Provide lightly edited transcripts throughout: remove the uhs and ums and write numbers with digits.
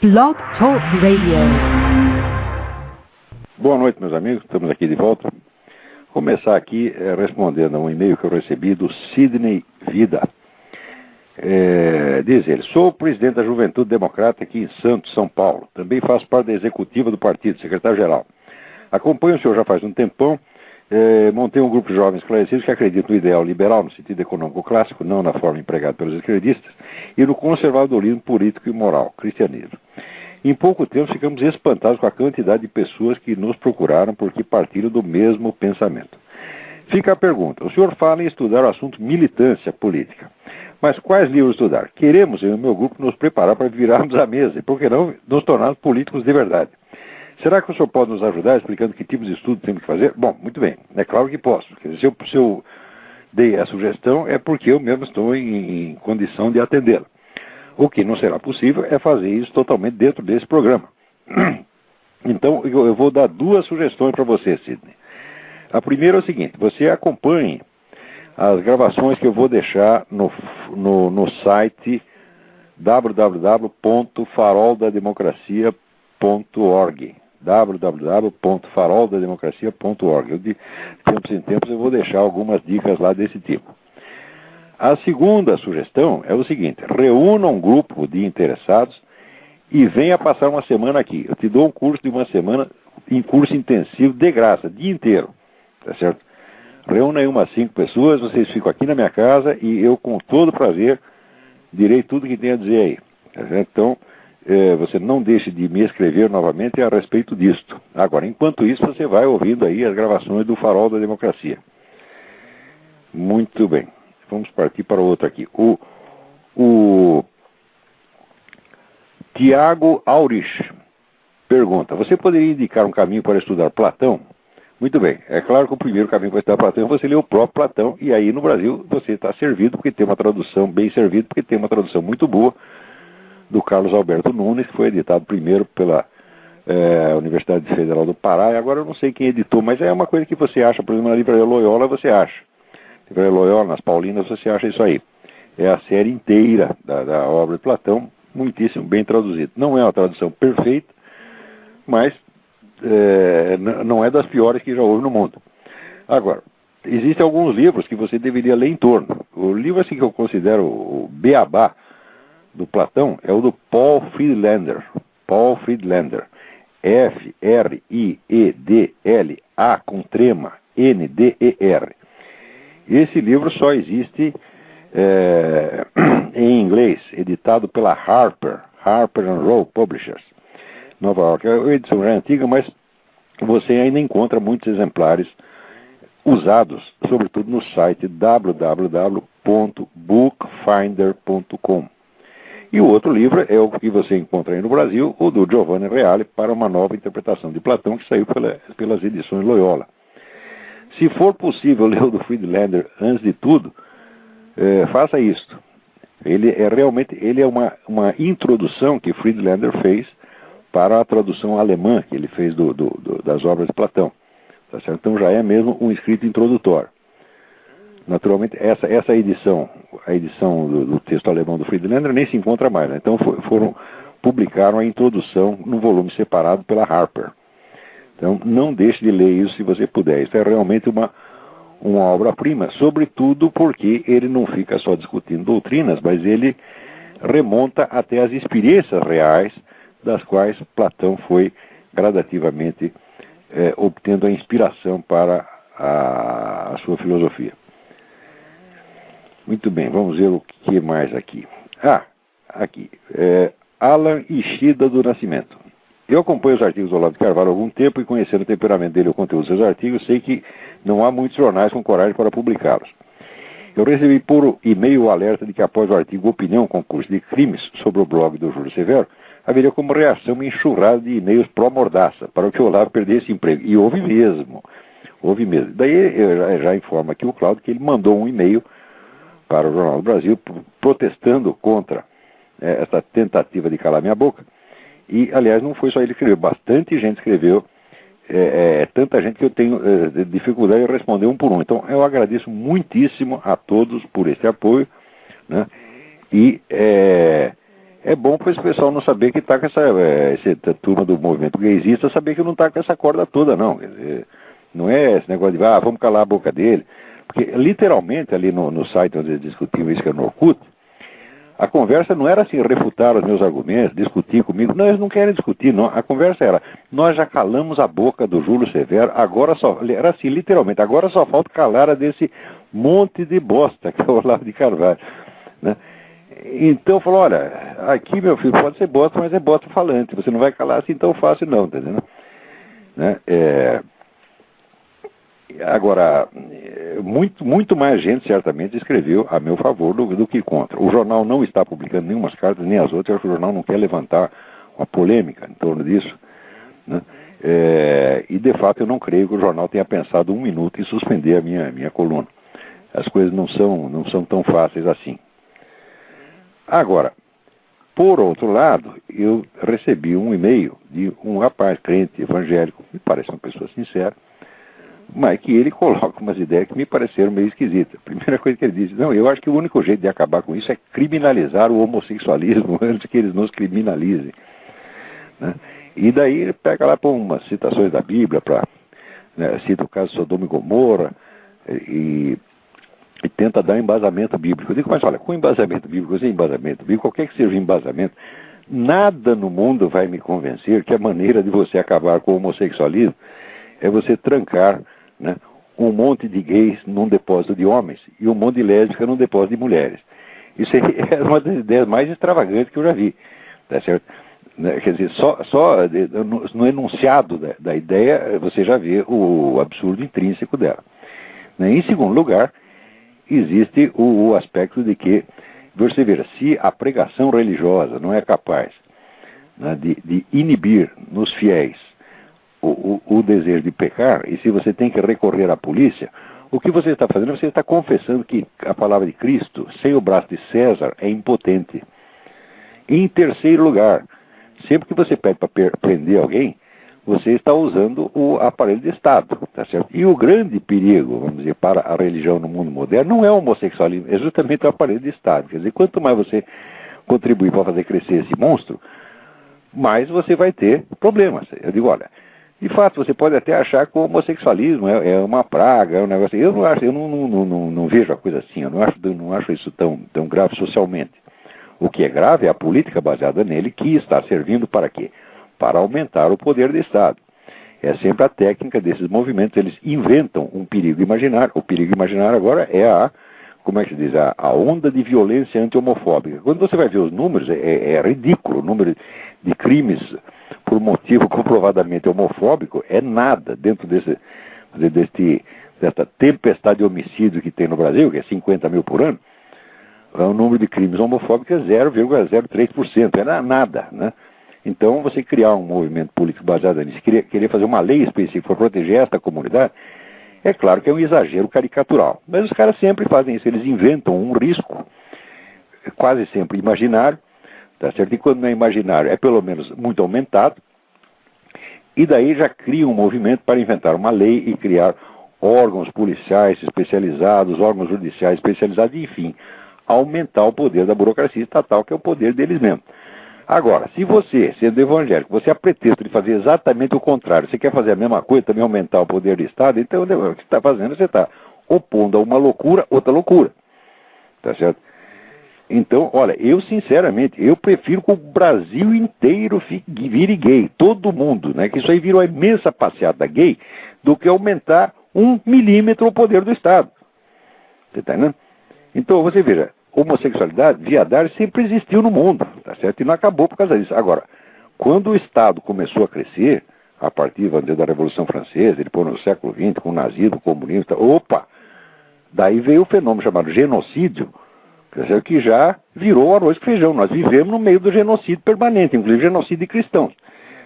Blog Talk Radio. Boa noite, meus amigos. Estamos aqui de volta. Vou começar aqui respondendo a um e-mail que eu recebi do Sidney Vida. Diz ele: sou o presidente da Juventude Democrata aqui em Santos, São Paulo. Também faço parte da executiva do partido, secretário-geral. Acompanho o senhor já faz um tempão. Montei um grupo de jovens esclarecidos que acreditam no ideal liberal, no sentido econômico clássico, não na forma empregada pelos esquerdistas, e no conservadorismo político e moral, cristianismo. Em pouco tempo ficamos espantados com a quantidade de pessoas que nos procuraram porque partilham do mesmo pensamento. Fica a pergunta: o senhor fala em estudar o assunto militância política, mas quais livros estudar? Queremos, eu e o meu grupo, nos preparar para virarmos a mesa e, por que não, nos tornarmos políticos de verdade. Será que o senhor pode nos ajudar explicando que tipos de estudo temos que fazer? Bom, muito bem, é claro que posso. Quer dizer, se eu dei a sugestão é porque eu mesmo estou em condição de atendê-la. O que não será possível é fazer isso totalmente dentro desse programa. Então, eu vou dar duas sugestões para você, Sidney. A primeira é o seguinte: você acompanhe as gravações que eu vou deixar no site www.faroldademocracia.org www.faroldademocracia.org. De tempos em tempos eu vou deixar algumas dicas lá desse tipo. A segunda sugestão é o seguinte: reúna um grupo de interessados e venha passar uma semana aqui. Eu te dou um curso de uma semana, em curso intensivo, de graça, dia inteiro. Tá certo? Reúna aí umas 5 pessoas, vocês ficam aqui na minha casa e eu, com todo prazer, direi tudo que tem a dizer aí. Tá certo? Então, você não deixe de me escrever novamente a respeito disto. Agora, enquanto isso, você vai ouvindo aí as gravações do Farol da Democracia. Muito bem. Vamos partir para o outro aqui. O Tiago Aurich pergunta: você poderia indicar um caminho para estudar Platão? Muito bem. É claro que o primeiro caminho para estudar Platão é você ler o próprio Platão, e aí no Brasil você está servido, porque tem uma tradução, bem servido, porque tem uma tradução muito boa do Carlos Alberto Nunes, que foi editado primeiro pela Universidade Federal do Pará, e agora eu não sei quem editou, mas é uma coisa que você acha, por exemplo, na Livraria Loyola você acha. Na Livraria Loyola, nas Paulinas, você acha isso aí. É a série inteira da obra de Platão, muitíssimo bem traduzida. Não é uma tradução perfeita, mas não é das piores que já houve no mundo. Agora, existem alguns livros que você deveria ler em torno. O livro assim que eu considero o beabá do Platão é o do Paul Friedlander. Paul Friedlander. F-R-I-E-D-L-A com trema N-D-E-R. Esse livro só existe em inglês, editado pela Harper Row Publishers, Nova York. É uma edição antiga, mas você ainda encontra muitos exemplares usados, sobretudo no site www.bookfinder.com. E o outro livro é o que você encontra aí no Brasil, o do Giovanni Reale, para uma nova interpretação de Platão, que saiu pelas edições Loyola. Se for possível ler o do Friedlander antes de tudo, faça isto. Ele é uma introdução que Friedlander fez para a tradução alemã que ele fez das obras de Platão. Tá certo? Então já é mesmo um escrito introdutório. Naturalmente, essa edição, a edição do texto alemão do Friedlander, nem se encontra mais, né? Então publicaram a introdução num volume separado pela Harper. Então não deixe de ler isso se você puder. Isso é realmente uma obra-prima, sobretudo porque ele não fica só discutindo doutrinas, mas ele remonta até as experiências reais das quais Platão foi gradativamente obtendo a inspiração para a sua filosofia. Muito bem, vamos ver o que mais aqui. Aqui. Alan Ishida do Nascimento. Eu acompanho os artigos do Olavo de Carvalho há algum tempo e, conhecendo o temperamento dele e o conteúdo dos seus artigos, sei que não há muitos jornais com coragem para publicá-los. Eu recebi por e-mail o alerta de que, após o artigo Opinião, Concurso de Crimes, sobre o blog do Júlio Severo, haveria como reação uma enxurrada de e-mails pró-mordaça, para que o Olavo perdesse emprego. E houve mesmo. Daí eu já informo aqui o Cláudio que ele mandou um e-mail para o Jornal do Brasil protestando contra essa tentativa de calar minha boca. E, aliás, não foi só ele que escreveu, bastante gente escreveu, tanta gente que eu tenho dificuldade de responder um por um. Então, eu agradeço muitíssimo a todos por esse apoio, né? E é bom para esse pessoal não saber que está com essa turma do movimento gaysista, saber que não está com essa corda toda, não. Quer dizer, não é esse negócio de, vamos calar a boca dele. Porque, literalmente, ali no site onde eles discutiam isso, que era no Orkut, a conversa não era assim, refutar os meus argumentos, discutir comigo. Não, eles não querem discutir, não. A conversa era, nós já calamos a boca do Júlio Severo, agora só, era assim, literalmente, agora só falta calar a desse monte de bosta, que é o Olavo de Carvalho, né? Então falou, olha, aqui, meu filho, pode ser bosta, mas é bosta falante, você não vai calar assim tão fácil não, tá entendendo? Né? Agora, muito mais gente certamente escreveu a meu favor do que contra. O jornal não está publicando nenhuma cartas, nem as outras. Eu acho que o jornal não quer levantar uma polêmica em torno disso, né? E de fato eu não creio que o jornal tenha pensado um minuto em suspender a minha coluna. As coisas não são tão fáceis assim. Agora, por outro lado, eu recebi um e-mail de um rapaz crente evangélico, me parece uma pessoa sincera, mas que ele coloca umas ideias que me pareceram meio esquisitas. A primeira coisa que ele disse, não, eu acho que o único jeito de acabar com isso é criminalizar o homossexualismo antes que eles nos criminalizem, né? E daí ele pega lá para umas citações da Bíblia, né, cita o caso de Sodoma e Gomorra, e tenta dar embasamento bíblico. Eu digo, mas olha, com embasamento bíblico, sem embasamento bíblico, qualquer que seja o embasamento, nada no mundo vai me convencer que a maneira de você acabar com o homossexualismo é você trancar, né, um monte de gays num depósito de homens e um monte de lésbicas num depósito de mulheres. Isso é uma das ideias mais extravagantes que eu já vi, tá certo? Quer dizer, só no enunciado da ideia você já vê o absurdo intrínseco dela. Em segundo lugar, existe o aspecto de que, você veja, se a pregação religiosa não é capaz, né, de inibir nos fiéis o desejo de pecar, e se você tem que recorrer à polícia, o que você está fazendo? Você está confessando que a palavra de Cristo, sem o braço de César, é impotente. Em terceiro lugar, sempre que você pede para prender alguém, você está usando o aparelho de Estado, tá certo? E o grande perigo, vamos dizer, para a religião no mundo moderno não é o homossexualismo, é justamente o aparelho de Estado. Quer dizer, quanto mais você contribuir para fazer crescer esse monstro, mais você vai ter problemas. Eu digo, olha, de fato, você pode até achar que o homossexualismo é uma praga, é um negócio. Eu não acho, eu não vejo a coisa assim, eu não acho isso tão grave socialmente. O que é grave é a política baseada nele, que está servindo para quê? Para aumentar o poder do Estado. É sempre a técnica desses movimentos, eles inventam um perigo imaginário. O perigo imaginário agora é como é que se diz, a onda de violência anti-homofóbica. Quando você vai ver os números, é ridículo. O número de crimes por motivo comprovadamente homofóbico é nada dentro dessa tempestade de homicídio que tem no Brasil, que é 50 mil por ano. O número de crimes homofóbicos é 0,03%, é nada, né? Então, você criar um movimento político baseado nisso, querer fazer uma lei específica para proteger esta comunidade, é claro que é um exagero caricatural. Mas os caras sempre fazem isso, eles inventam um risco, quase sempre imaginário, tá certo? E quando não é imaginário, é pelo menos muito aumentado, e daí já cria um movimento para inventar uma lei e criar órgãos policiais especializados, órgãos judiciais especializados, enfim, aumentar o poder da burocracia estatal, que é o poder deles mesmos. Agora, se você, sendo evangélico, você é pretexto de fazer exatamente o contrário, você quer fazer a mesma coisa, também aumentar o poder do Estado, então o que você está fazendo, você está opondo a uma loucura, outra loucura. Tá certo? Então, olha, eu sinceramente, eu prefiro que o Brasil inteiro vire gay, todo mundo, né? Que isso aí virou uma imensa passeada gay, do que aumentar 1 milímetro o poder do Estado. Você está entendendo? Então, você veja, homossexualidade, viadagem sempre existiu no mundo, tá certo? E não acabou por causa disso. Agora, quando o Estado começou a crescer, a partir, vamos dizer, da Revolução Francesa, depois no século XX, com o nazismo, o comunismo, opa! Daí veio o fenômeno chamado genocídio, que já virou arroz com feijão. Nós vivemos no meio do genocídio permanente, inclusive genocídio de cristãos.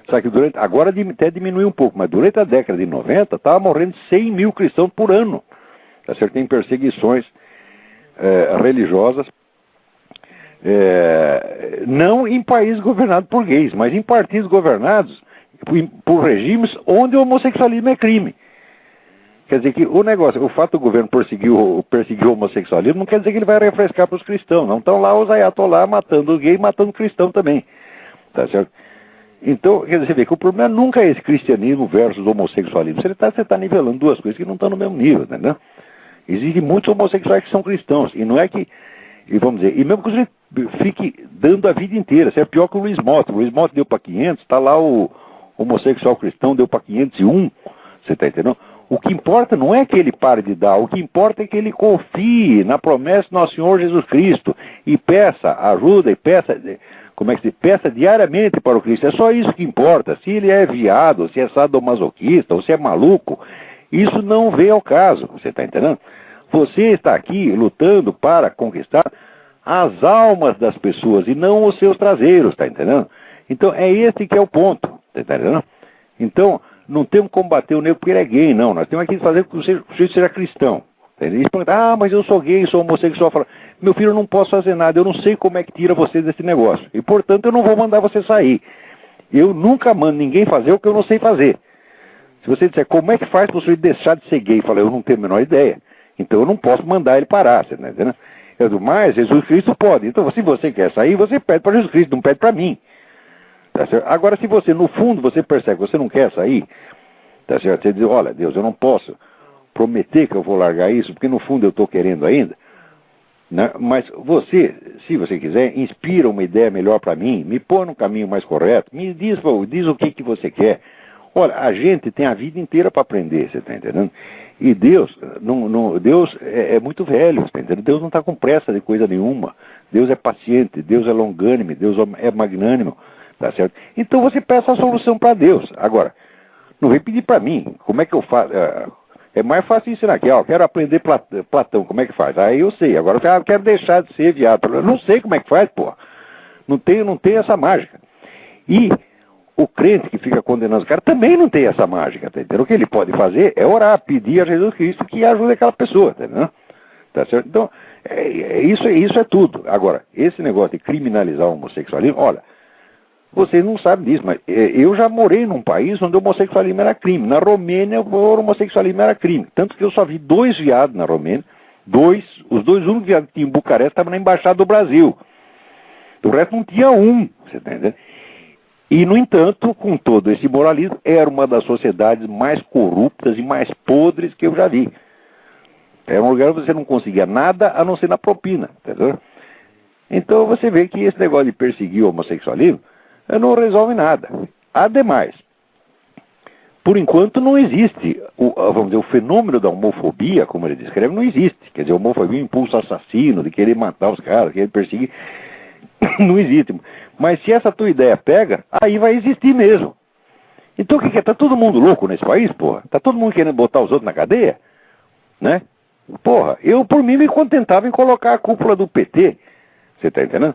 Sabe que agora até diminuiu um pouco, mas durante a década de 90, estava morrendo 100 mil cristãos por ano. Tá certo? Tem perseguições religiosas, não em países governados por gays, mas em partidos governados por regimes onde o homossexualismo é crime. Quer dizer que o negócio, o fato do governo perseguir o homossexualismo não quer dizer que ele vai refrescar para os cristãos, não. Estão lá os ayatolá matando gay, matando cristão também, tá certo? Então, quer dizer, você vê que o problema nunca é esse cristianismo versus homossexualismo. Você tá nivelando duas coisas que não estão no mesmo nível, entendeu? Existem muitos homossexuais que são cristãos, e não é que, e vamos dizer, e mesmo que você fique dando a vida inteira, você é pior que o Luiz Motta. O Luiz Motta deu para 500, está lá o homossexual cristão, deu para 501, você está entendendo? O que importa não é que ele pare de dar, o que importa é que ele confie na promessa do nosso Senhor Jesus Cristo e peça ajuda e peça, como é que se peça diariamente para o Cristo. É só isso que importa. Se ele é viado, se é sadomasoquista, ou se é maluco, isso não vem ao caso, você está entendendo? Você está aqui lutando para conquistar as almas das pessoas e não os seus traseiros, está entendendo? Então é esse que é o ponto, está entendendo? Então, não temos que combater o negro porque ele é gay, não. Nós temos aqui que fazer com que o sujeito seja cristão. Eles perguntam, mas eu sou gay, sou homossexual. Falo, meu filho, eu não posso fazer nada, eu não sei como é que tira você desse negócio. E, portanto, eu não vou mandar você sair. Eu nunca mando ninguém fazer o que eu não sei fazer. Se você disser, como é que faz para o sujeito deixar de ser gay? Eu falo, eu não tenho a menor ideia. Então eu não posso mandar ele parar, você está entendendo? Eu digo, mas Jesus Cristo pode. Então, se você quer sair, você pede para Jesus Cristo, não pede para mim. Tá certo? Agora, se você, no fundo, você percebe que você não quer sair, tá certo? Você diz, olha, Deus, eu não posso prometer que eu vou largar isso, porque no fundo eu estou querendo ainda, né? Mas você, se você quiser, inspira uma ideia melhor para mim, me põe no caminho mais correto, me diz o que você quer. Olha, a gente tem a vida inteira para aprender, você está entendendo? E Deus, Deus é muito velho, você está entendendo? Deus não está com pressa de coisa nenhuma. Deus é paciente, Deus é longânime, Deus é magnânimo, tá certo? Então você peça a solução para Deus. Agora, não vem pedir para mim, como é que eu faço? É mais fácil ensinar aqui, ó, quero aprender Platão, como é que faz? Aí eu sei, agora eu quero deixar de ser viado. Eu não sei como é que faz, pô. Não tem essa mágica. E o crente que fica condenando os caras também não tem essa mágica, tá entendendo? O que ele pode fazer é orar, pedir a Jesus Cristo que ajude aquela pessoa, tá entendendo? Tá certo? Então, isso é tudo. Agora, esse negócio de criminalizar o homossexualismo, olha, vocês não sabem disso, mas eu já morei num país onde o homossexualismo era crime. Na Romênia, o homossexualismo era crime. Tanto que eu só vi 2 viados na Romênia, os dois únicos viados que tinha em Bucareste estavam na Embaixada do Brasil. O resto não tinha um, você tá entendendo? E, no entanto, com todo esse moralismo, era uma das sociedades mais corruptas e mais podres que eu já vi. Era um lugar onde você não conseguia nada a não ser na propina, entendeu? Então você vê que esse negócio de perseguir o homossexualismo não resolve nada. Ademais, por enquanto não existe, vamos dizer, o fenômeno da homofobia, como ele descreve, não existe. Quer dizer, a homofobia é um impulso assassino, de querer matar os caras, querer perseguir, não existe. Mas se essa tua ideia pega, aí vai existir mesmo. Então o que é? Tá todo mundo louco nesse país, porra? Tá todo mundo querendo botar os outros na cadeia? Né? Porra, eu por mim me contentava em colocar a cúpula do PT, você tá entendendo?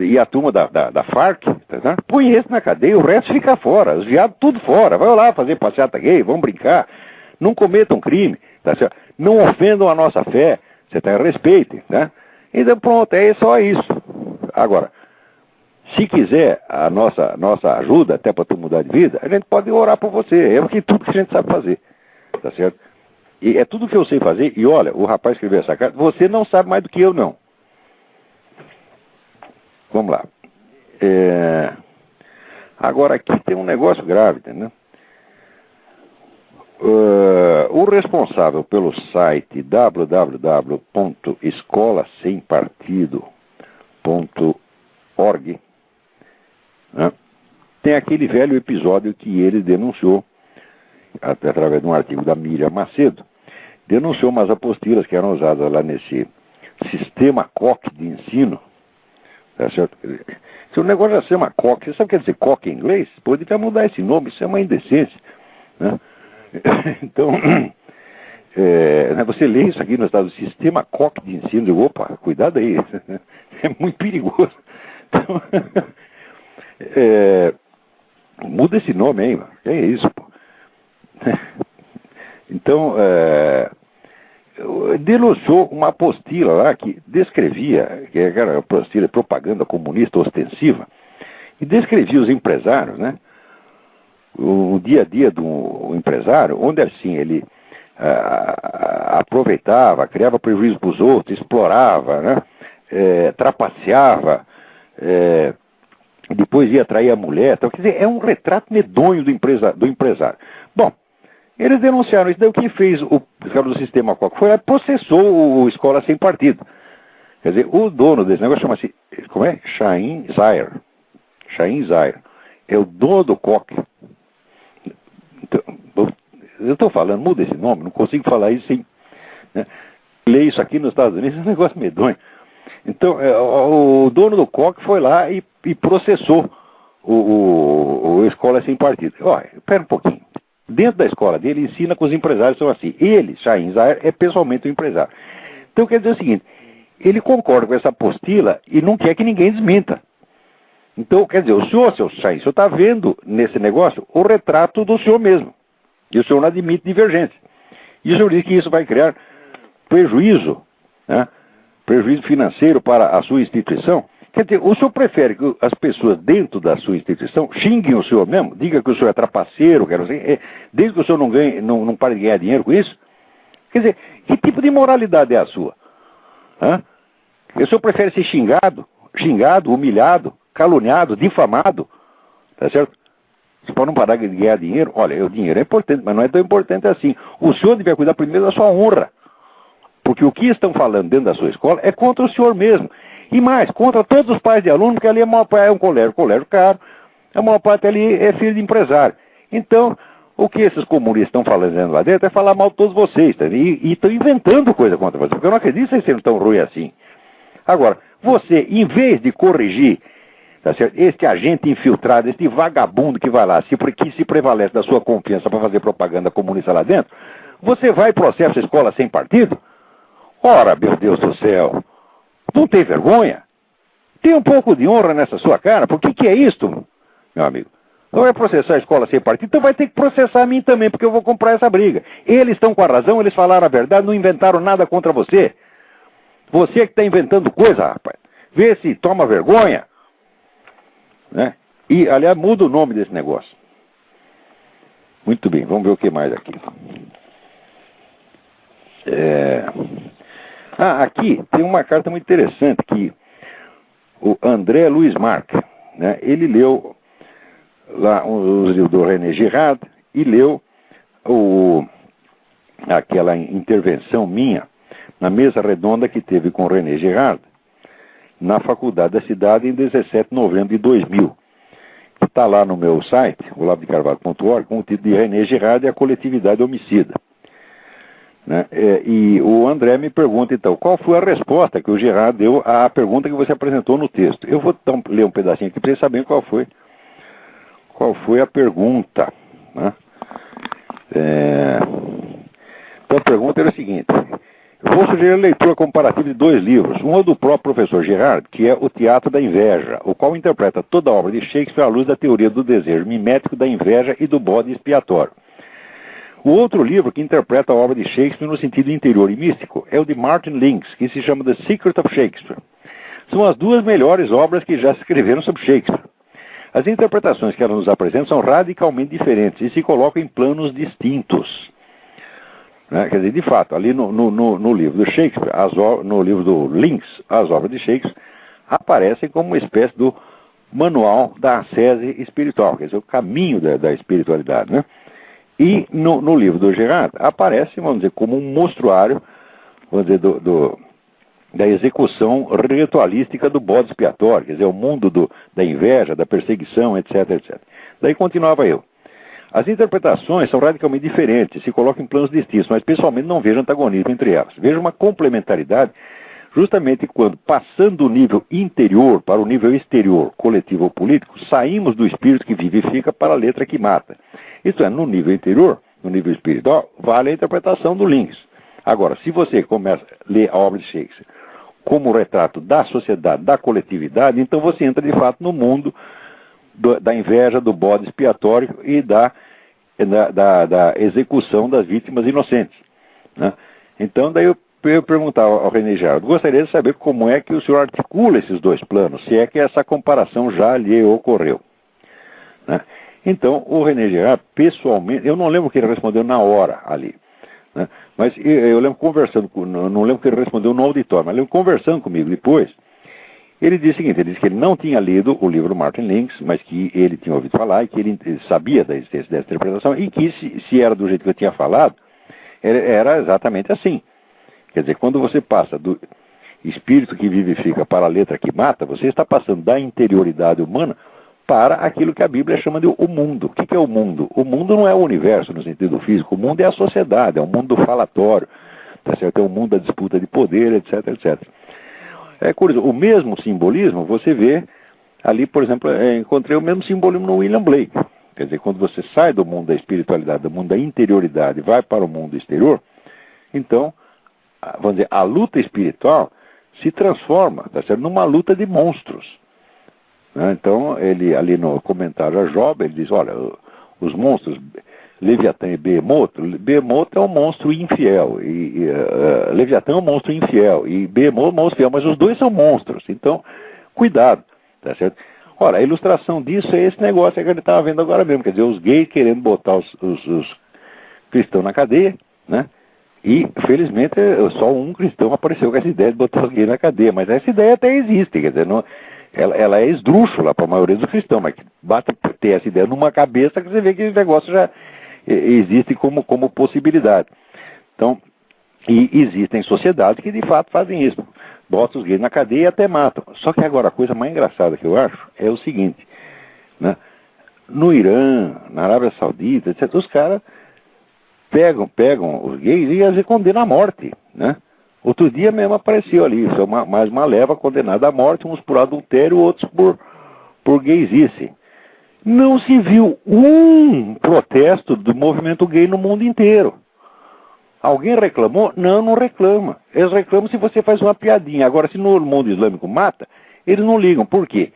E a turma da Farc, tá? Põe esse na cadeia, o resto fica fora, os viados tudo fora, vai lá fazer passeata gay, vão brincar, não cometam crime, tá certo? Não ofendam a nossa fé, você tá? Respeitem, tá? Então pronto, é só isso. Agora, se quiser a nossa ajuda até para tu mudar de vida, a gente pode orar por você, é tudo que a gente sabe fazer, tá certo? E é tudo que eu sei fazer, e olha, o rapaz escreveu essa carta, você não sabe mais do que eu não. Vamos lá. Agora aqui tem um negócio grave, entendeu? O responsável pelo site www.escolasempartido.org, né, tem aquele velho episódio que ele denunciou, através de um artigo da Miriam Macedo, denunciou umas apostilas que eram usadas lá nesse sistema COC de ensino. Tá certo? Se o negócio já se chama COC, você sabe o que quer dizer COC em inglês? Poderia mudar esse nome, isso é uma indecência. Né? Então, você lê isso aqui no estado do sistema COC de ensino, digo, opa, cuidado aí, é muito perigoso. Então, muda esse nome aí, mano. Que é isso, pô. Então, denunciou uma apostila lá que descrevia, que era uma apostila de propaganda comunista ostensiva, e descrevia os empresários, né? O dia a dia do empresário, onde assim ele aproveitava, criava prejuízo para os outros, explorava, né? Trapaceava, depois ia atrair a mulher. Então, quer dizer, é um retrato medonho do empresário. Bom, eles denunciaram isso, daí o que fez o cara do Sistema Coca foi lá, processou o Escola Sem Partido. Quer dizer, o dono desse negócio chama-se, como é? Chaim Zayer. Chaim Zayer. É o dono do Coque. Então, eu estou falando, muda esse nome, não consigo falar isso sem... Né? Ler isso aqui nos Estados Unidos é um negócio medonho. Então, o dono do Coque foi lá e processou o Escola Sem Partido. Olha, espera um pouquinho. Dentro da escola dele, ensina que os empresários são assim. Ele, Chaim Zayer, é pessoalmente um empresário. Então, quer dizer o seguinte, ele concorda com essa apostila e não quer que ninguém desminta. Então, quer dizer, o senhor, seu Chaim, o senhor está vendo nesse negócio o retrato do senhor mesmo. E o senhor não admite divergência. E o senhor diz que isso vai criar prejuízo, né? Prejuízo financeiro para a sua instituição. Quer dizer, o senhor prefere que as pessoas dentro da sua instituição xinguem o senhor mesmo? Diga que o senhor é trapaceiro, quero dizer, desde que o senhor não pare de ganhar dinheiro com isso? Quer dizer, que tipo de moralidade é a sua? Hã? O senhor prefere ser xingado, humilhado, caluniado, difamado, tá certo? Você pode não parar de ganhar dinheiro? Olha, o dinheiro é importante, mas não é tão importante assim. O senhor deve cuidar primeiro da sua honra. Porque o que estão falando dentro da sua escola é contra o senhor mesmo. E mais, contra todos os pais de aluno, porque ali a maior parte é um colégio caro, a maior parte ali é filho de empresário. Então, o que esses comunistas estão falando lá dentro é falar mal de todos vocês, tá? E estão inventando coisa contra vocês, porque eu não acredito que vocês sejam tão ruins assim. Agora, você, em vez de corrigir, tá certo, este agente infiltrado, este vagabundo que vai lá, que se prevalece da sua confiança para fazer propaganda comunista lá dentro, você vai e processa a Escola Sem Partido? Ora, meu Deus do céu, não tem vergonha? Tem um pouco de honra nessa sua cara? Por que é isto, meu amigo? Não vai processar a Escola Sem Partido, então vai ter que processar a mim também, porque eu vou comprar essa briga. Eles estão com a razão, eles falaram a verdade, não inventaram nada contra você. Você que está inventando coisa, rapaz. Vê se toma vergonha. Né? E, aliás, muda o nome desse negócio. Muito bem, vamos ver o que mais aqui. Aqui tem uma carta muito interessante que o André Luiz Marques, né, ele leu lá os livros do René Girard e leu aquela intervenção minha na mesa redonda que teve com o René Girard na Faculdade da Cidade em 17 de novembro de 2000. Que está lá no meu site, olavodecarvalho.org, com o título de René Girard e a coletividade homicida. Né? E o André me pergunta, então, qual foi a resposta que o Girard deu à pergunta que você apresentou no texto. Eu vou então ler um pedacinho aqui para vocês saberem qual foi a pergunta. Né? Então a pergunta era a seguinte: eu vou sugerir a leitura comparativa de 2 livros. Um é do próprio professor Girard, que é O Teatro da Inveja, o qual interpreta toda a obra de Shakespeare à luz da teoria do desejo mimético, da inveja e do bode expiatório. O outro livro que interpreta a obra de Shakespeare no sentido interior e místico é o de Martin Lynx, que se chama The Secret of Shakespeare. São as 2 melhores obras que já se escreveram sobre Shakespeare. As interpretações que ela nos apresenta são radicalmente diferentes e se colocam em planos distintos. Né? Quer dizer, de fato, ali no livro do Shakespeare, no livro do Lynx, as obras de Shakespeare aparecem como uma espécie do manual da ascese espiritual, quer dizer, o caminho da espiritualidade, né? E no livro do Girard aparece, vamos dizer, como um mostruário, vamos dizer, da execução ritualística do bode expiatório, quer dizer, o mundo da inveja, da perseguição, etc, etc. Daí continuava eu. As interpretações são radicalmente diferentes, se colocam em planos distintos, mas pessoalmente não vejo antagonismo entre elas. Vejo uma complementaridade justamente quando, passando do nível interior para o nível exterior, coletivo ou político, saímos do espírito que vivifica para a letra que mata. Isto é, no nível interior, no nível espiritual, vale a interpretação do Lynx. Agora, se você começa a ler a obra de Shakespeare como retrato da sociedade, da coletividade, então você entra de fato no mundo da inveja, do bode expiatório e da execução das vítimas inocentes. Né? Então, daí eu perguntava ao René Girard, gostaria de saber como é que o senhor articula esses 2 planos, se é que essa comparação já lhe ocorreu. Né? Então, o René Girard, pessoalmente, eu não lembro o que ele respondeu na hora ali, né? Mas eu lembro conversando, não lembro que ele respondeu no auditório, mas lembro conversando comigo depois. Ele disse o seguinte, ele disse que ele não tinha lido o livro Martin Links, mas que ele tinha ouvido falar e que ele sabia da existência dessa interpretação e que se era do jeito que eu tinha falado, era exatamente assim. Quer dizer, quando você passa do espírito que vivifica para a letra que mata, você está passando da interioridade humana para aquilo que a Bíblia chama de o mundo. O que é o mundo? O mundo não é o universo no sentido físico, o mundo é a sociedade, é o mundo do falatório, tá certo? É o mundo da disputa de poder, etc, etc. É curioso, o mesmo simbolismo você vê ali, por exemplo, encontrei o mesmo simbolismo no William Blake. Quer dizer, quando você sai do mundo da espiritualidade, do mundo da interioridade, vai para o mundo exterior, então, vamos dizer, a luta espiritual se transforma, tá certo? Numa luta de monstros. Então, ele ali no comentário a Job, ele diz, olha, os monstros, Leviatã e Behemoth é um monstro infiel, Leviatã é um monstro infiel, e Behemoth é um monstro fiel, mas os dois são monstros, então, cuidado, tá certo? Ora, a ilustração disso é esse negócio que a gente estava vendo agora mesmo, quer dizer, os gays querendo botar os cristãos na cadeia, né? E, felizmente, só um cristão apareceu com essa ideia de botar os gays na cadeia, mas essa ideia até existe, quer dizer, não... Ela é esdrúxula para a maioria dos cristãos, mas basta ter essa ideia numa cabeça que você vê que esse negócio já existe como possibilidade. Então, e existem sociedades que de fato fazem isso. Botam os gays na cadeia e até matam. Só que agora a coisa mais engraçada que eu acho é o seguinte, né? No Irã, na Arábia Saudita, etc., os caras pegam os gays e às vezes condenam à morte, né? Outro dia mesmo apareceu ali, foi mais uma leva condenada à morte, uns por adultério, outros por gaysice. Não se viu um protesto do movimento gay no mundo inteiro. Alguém reclamou? Não reclama. Eles reclamam se você faz uma piadinha. Agora, se no mundo islâmico mata, eles não ligam. Por quê?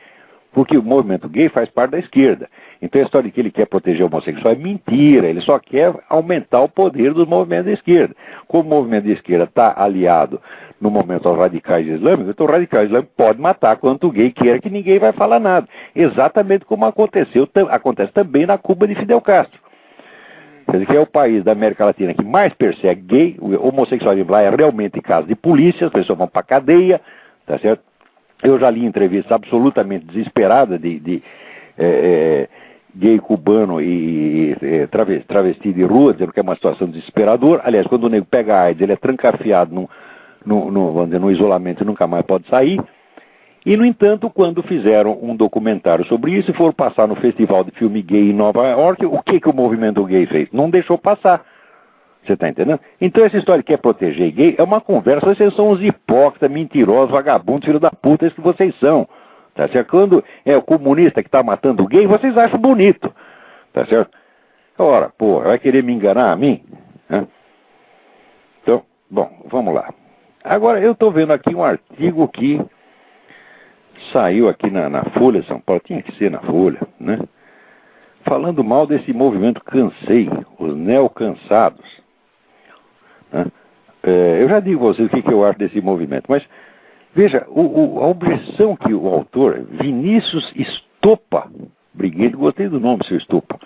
Porque o movimento gay faz parte da esquerda. Então a história de que ele quer proteger o homossexual é mentira. Ele só quer aumentar o poder dos movimentos da esquerda. Como o movimento da esquerda está aliado no momento aos radicais islâmicos, então o radical islâmico pode matar quanto gay queira que ninguém vai falar nada. Exatamente como acontece também na Cuba de Fidel Castro. Quer dizer, que é o país da América Latina que mais persegue gay, o homossexualismo lá é realmente caso de polícia, as pessoas vão para cadeia, tá certo? Eu já li entrevistas absolutamente desesperadas de gay cubano e travesti de rua, dizendo que é uma situação desesperadora. Aliás, quando o nego pega a AIDS, ele é trancafiado vamos dizer, no isolamento e nunca mais pode sair. E, no entanto, quando fizeram um documentário sobre isso e foram passar no Festival de Filme Gay em Nova York, o que o movimento gay fez? Não deixou passar. Você está entendendo? Então essa história de quer proteger gay é uma conversa. Vocês são uns hipócritas, mentirosos, vagabundos, filhos da puta, isso que vocês são. Tá certo? Quando é o comunista que está matando gay, vocês acham bonito. Tá certo? Ora, porra, vai querer me enganar a mim? Então, bom, vamos lá. Agora, eu estou vendo aqui um artigo que saiu aqui na Folha de São Paulo, tinha que ser na Folha, né? Falando mal desse movimento Cansei, os neocansados. Né? Eu já digo a vocês o que eu acho desse movimento, mas veja, a objeção que o autor, Vinícius Estopa, Brigueiro, gostei do nome, seu Estopa,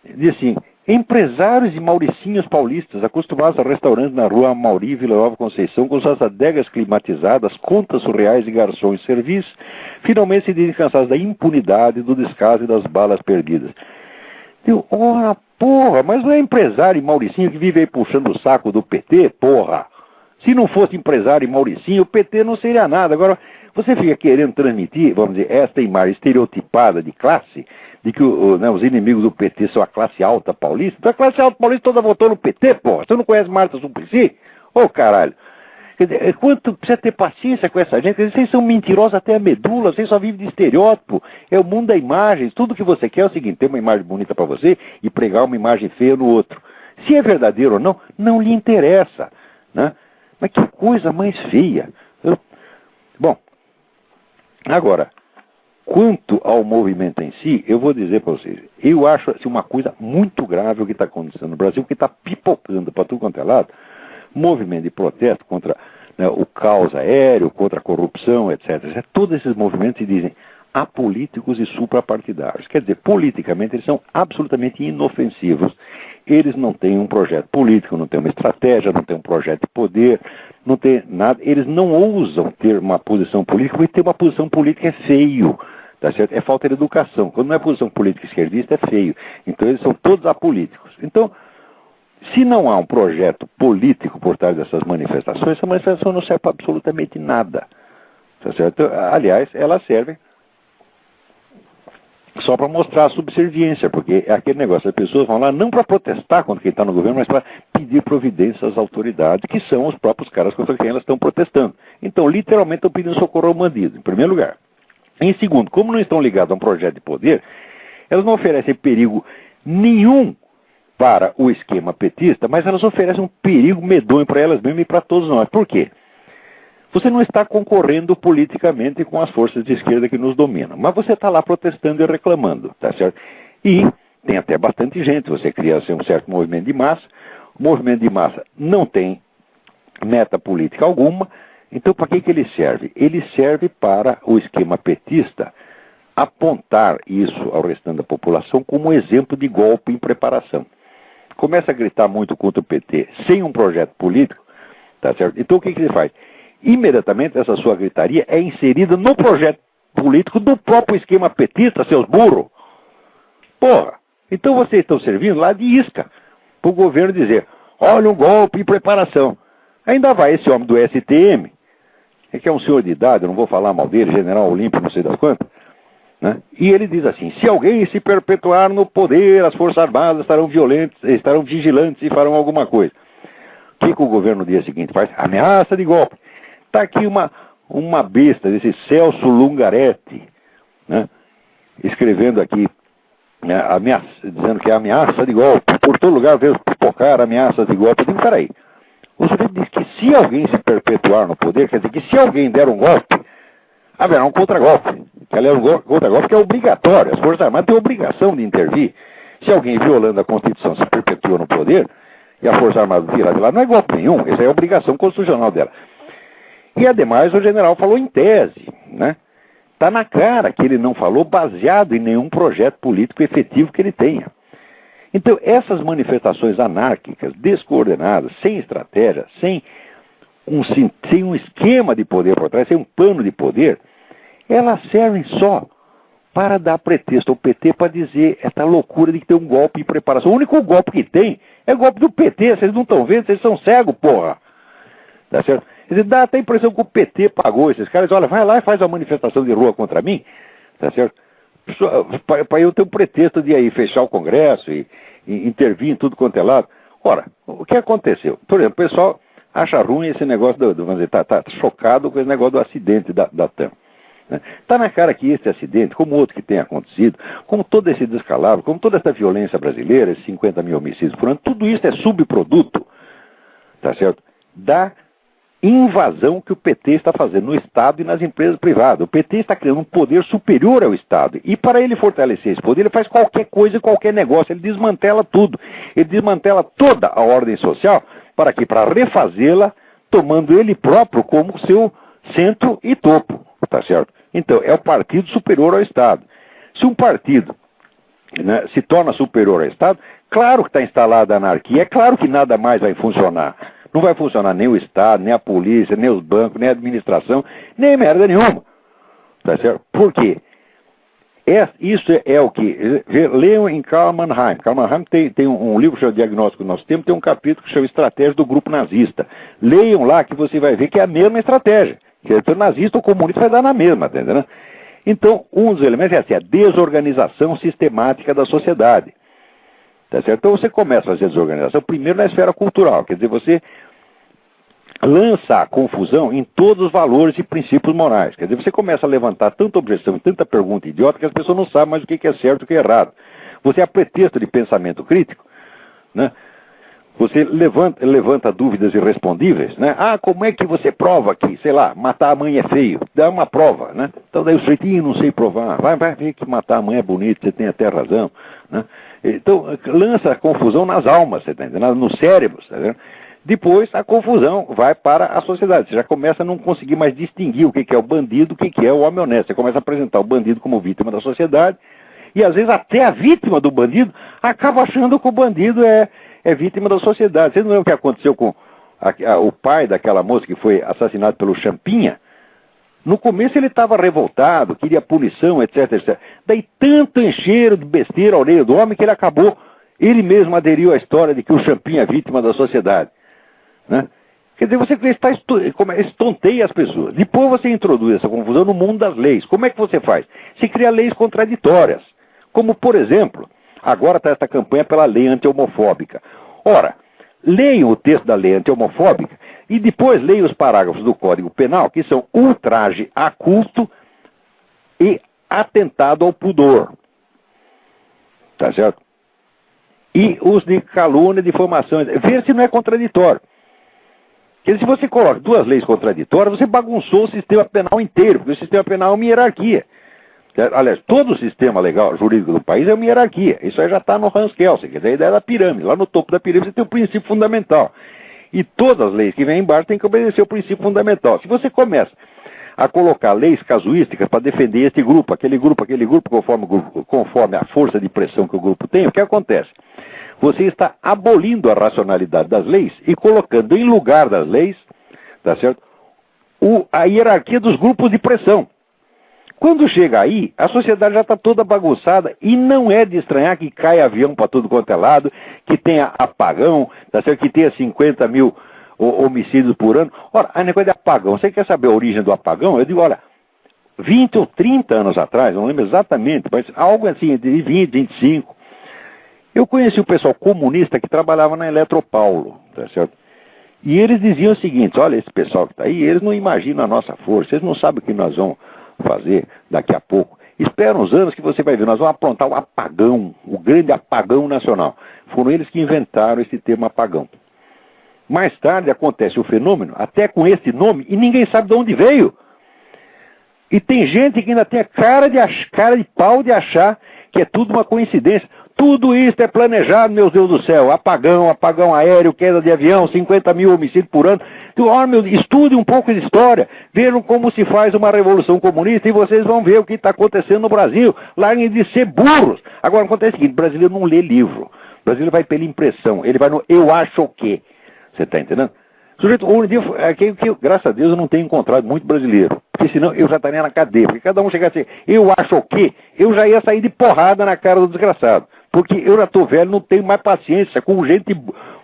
diz assim: empresários e mauricinhos paulistas acostumados a restaurantes na rua Amauri, Vila Nova Conceição, com suas adegas climatizadas, contas surreais de garçons de serviço, finalmente se dizem cansados da impunidade, do descaso e das balas perdidas. Ora, porra, mas não é empresário e mauricinho que vive aí puxando o saco do PT, porra? Se não fosse empresário e mauricinho, o PT não seria nada. Agora, você fica querendo transmitir, vamos dizer, esta imagem estereotipada de classe, de que os inimigos do PT são a classe alta paulista. Então a classe alta paulista toda votou no PT, porra. Você não conhece Marta Suplicy? Ô, caralho. Quer dizer, quanto precisa ter paciência com essa gente? Quer dizer, vocês são mentirosos até a medula, vocês só vivem de estereótipo. É o mundo da imagem. Tudo que você quer é o seguinte: ter uma imagem bonita para você e pregar uma imagem feia no outro. Se é verdadeiro ou não, não lhe interessa, né? Mas que coisa mais feia. Bom, agora, quanto ao movimento em si, eu vou dizer para vocês, eu acho assim, uma coisa muito grave o que está acontecendo no Brasil, que está pipocando para tudo quanto é lado, movimento de protesto contra, né, o caos aéreo, contra a corrupção, etc. Todos esses movimentos dizem: apolíticos e suprapartidários. Quer dizer, politicamente eles são absolutamente inofensivos. Eles não têm um projeto político, não têm uma estratégia, não têm um projeto de poder, não têm nada. Eles não ousam ter uma posição política, porque ter uma posição política é feio. Tá certo? É falta de educação. Quando não é posição política esquerdista, é feio. Então eles são todos apolíticos. Então, se não há um projeto político por trás dessas manifestações, essa manifestação não serve para absolutamente nada. Tá certo? Aliás, elas servem só para mostrar a subserviência, porque é aquele negócio, as pessoas vão lá não para protestar contra quem está no governo, mas para pedir providências às autoridades, que são os próprios caras contra quem elas estão protestando. Então, literalmente, estão pedindo socorro ao bandido, em primeiro lugar. Em segundo, como não estão ligados a um projeto de poder, elas não oferecem perigo nenhum para o esquema petista, mas elas oferecem um perigo medonho para elas mesmas e para todos nós. Por quê? Você não está concorrendo politicamente com as forças de esquerda que nos dominam, mas você está lá protestando e reclamando, tá certo? E tem até bastante gente, você cria assim, um certo movimento de massa, o movimento de massa não tem meta política alguma, então para que ele serve? Ele serve para o esquema petista apontar isso ao restante da população como exemplo de golpe em preparação. Começa a gritar muito contra o PT sem um projeto político, tá certo? Então o que ele faz? Imediatamente essa sua gritaria é inserida no projeto político do próprio esquema petista, seus burros. Porra, então vocês estão servindo lá de isca para o governo dizer, olha um golpe em preparação. Ainda vai esse homem do STM, que é um senhor de idade, eu não vou falar mal dele, general Olímpio, não sei das quantas, né? E ele diz assim, se alguém se perpetuar no poder, as Forças Armadas estarão vigilantes e farão alguma coisa. O que o governo no dia seguinte faz? Ameaça de golpe. Está aqui uma besta desse Celso Lungaretti, né, escrevendo aqui, né, dizendo que é ameaça de golpe. Por todo lugar veio pipocar ameaças de golpe. Eu digo, peraí, o sujeito diz que se alguém se perpetuar no poder, quer dizer que se alguém der um golpe, haverá um contragolpe. Que aliás, um contragolpe que é obrigatório. As Forças Armadas têm obrigação de intervir. Se alguém violando a Constituição se perpetua no poder, e a Força Armada virar de lá, não é golpe nenhum. Essa é a obrigação constitucional dela. E, ademais, o general falou em tese, né? Está na cara que ele não falou baseado em nenhum projeto político efetivo que ele tenha. Então, essas manifestações anárquicas, descoordenadas, sem estratégia, sem um esquema de poder por trás, sem um plano de poder, elas servem só para dar pretexto ao PT para dizer essa loucura de que tem um golpe em preparação. O único golpe que tem é o golpe do PT, vocês não estão vendo, vocês são cegos, porra. Tá certo? Dá até a impressão que o PT pagou esses caras, olha, vai lá e faz uma manifestação de rua contra mim, tá certo? Para eu ter um pretexto de aí fechar o Congresso e intervir em tudo quanto é lado. Ora, o que aconteceu? Por exemplo, o pessoal acha ruim esse negócio vamos dizer, tá chocado com esse negócio do acidente da TAM. Está na cara que esse acidente, como outro que tem acontecido, como todo esse descalabro, como toda essa violência brasileira, esses 50 mil homicídios por ano, tudo isso é subproduto, tá certo? Da invasão que o PT está fazendo no Estado e nas empresas privadas. O PT está criando um poder superior ao Estado. E para ele fortalecer esse poder, ele faz qualquer coisa e qualquer negócio. Ele desmantela tudo. Ele desmantela toda a ordem social. Para quê? Para refazê-la, tomando ele próprio como seu centro e topo. Tá certo? Então, é o partido superior ao Estado. Se um partido, né, se torna superior ao Estado, claro que está instalada a anarquia, é claro que nada mais vai funcionar. Não vai funcionar nem o Estado, nem a polícia, nem os bancos, nem a administração, nem merda nenhuma. Tá certo? Por quê? Isso é o que... Leiam em Karl Mannheim. Karl Mannheim tem um livro chamado Diagnóstico do Nosso Tempo, tem um capítulo que chama Estratégia do Grupo Nazista. Leiam lá que você vai ver que é a mesma estratégia. Que o nazista ou comunista vai dar na mesma, tá entendendo? Então, um dos elementos é assim, a desorganização sistemática da sociedade. Tá certo? Então você começa a fazer desorganização primeiro na esfera cultural, quer dizer, você lança a confusão em todos os valores e princípios morais. Quer dizer, você começa a levantar tanta objeção e tanta pergunta idiota que as pessoas não sabem mais o que é certo e o que é errado. Você, a pretexto de pensamento crítico, né? Você levanta dúvidas irrespondíveis, né? Ah, como é que você prova que, sei lá, matar a mãe é feio? Dá uma prova, né? Então daí o sujeito, não sei provar. Vai ver que matar a mãe é bonito, você tem até razão, né? Então, lança a confusão nas almas, você tá entendendo? Nos cérebros, tá entendendo? Depois a confusão vai para a sociedade. Você já começa a não conseguir mais distinguir o que é o bandido, o que é o homem honesto. Você começa a apresentar o bandido como vítima da sociedade, e às vezes até a vítima do bandido acaba achando que o bandido é vítima da sociedade. Você não lembra o que aconteceu com o pai daquela moça que foi assassinado pelo Champinha? No começo ele estava revoltado, queria punição, etc, etc. Daí tanto encheram de besteira a orelha do homem que ele acabou, ele mesmo aderiu à história de que o Champinha é vítima da sociedade. Né? Quer dizer, você estonteia as pessoas. Depois você introduz essa confusão no mundo das leis. Como é que você faz? Você cria leis contraditórias. Como, por exemplo, agora está essa campanha pela lei anti-homofóbica. Ora, leiam o texto da lei anti-homofóbica e depois leiam os parágrafos do Código Penal, que são ultraje a culto e atentado ao pudor. Tá certo? E os de calúnia, difamação. Ver se não é contraditório. Quer dizer, se você coloca duas leis contraditórias, você bagunçou o sistema penal inteiro, porque o sistema penal é uma hierarquia. Aliás, todo o sistema legal, jurídico do país é uma hierarquia. Isso aí já está no Hans Kelsen, que é a ideia da pirâmide. Lá no topo da pirâmide você tem o princípio fundamental. E todas as leis que vêm embaixo têm que obedecer o princípio fundamental. Se você começa a colocar leis casuísticas para defender este grupo, aquele grupo, conforme a força de pressão que o grupo tem, o que acontece? Você está abolindo a racionalidade das leis e colocando em lugar das leis, tá certo? A hierarquia dos grupos de pressão. Quando chega aí, a sociedade já está toda bagunçada e não é de estranhar que caia avião para tudo quanto é lado, que tenha apagão, tá certo? Que tenha 50 mil homicídios por ano. Ora, a negócio de apagão, você quer saber a origem do apagão? Eu digo, olha, 20 ou 30 anos atrás, não lembro exatamente, mas algo assim, de 20, 25, eu conheci o pessoal comunista que trabalhava na Eletropaulo, tá certo? E eles diziam o seguinte, olha, esse pessoal que está aí, eles não imaginam a nossa força, eles não sabem o que nós vamos fazer daqui a pouco. Espera uns anos que você vai ver, nós vamos aprontar o apagão, o grande apagão nacional. Foram eles que inventaram esse termo apagão. Mais tarde acontece o fenômeno, até com esse nome, e ninguém sabe de onde veio. E tem gente que ainda tem a cara de pau de achar que é tudo uma coincidência. Tudo isso é planejado, meu Deus do céu. Apagão aéreo, queda de avião, 50 mil homicídios por ano. Então, estude um pouco de história. Vejam como se faz uma revolução comunista e vocês vão ver o que está acontecendo no Brasil. Larguem de ser burros. Agora, acontece o seguinte, o brasileiro não lê livro. O brasileiro vai pela impressão. Ele vai no eu acho o quê? Você está entendendo? Sujeito, um dia, graças a Deus eu não tenho encontrado muito brasileiro. Porque senão eu já estaria na cadeia. Porque cada um chegasse assim, eu acho o quê? Eu já ia sair de porrada na cara do desgraçado. Porque eu já estou velho, não tenho mais paciência com gente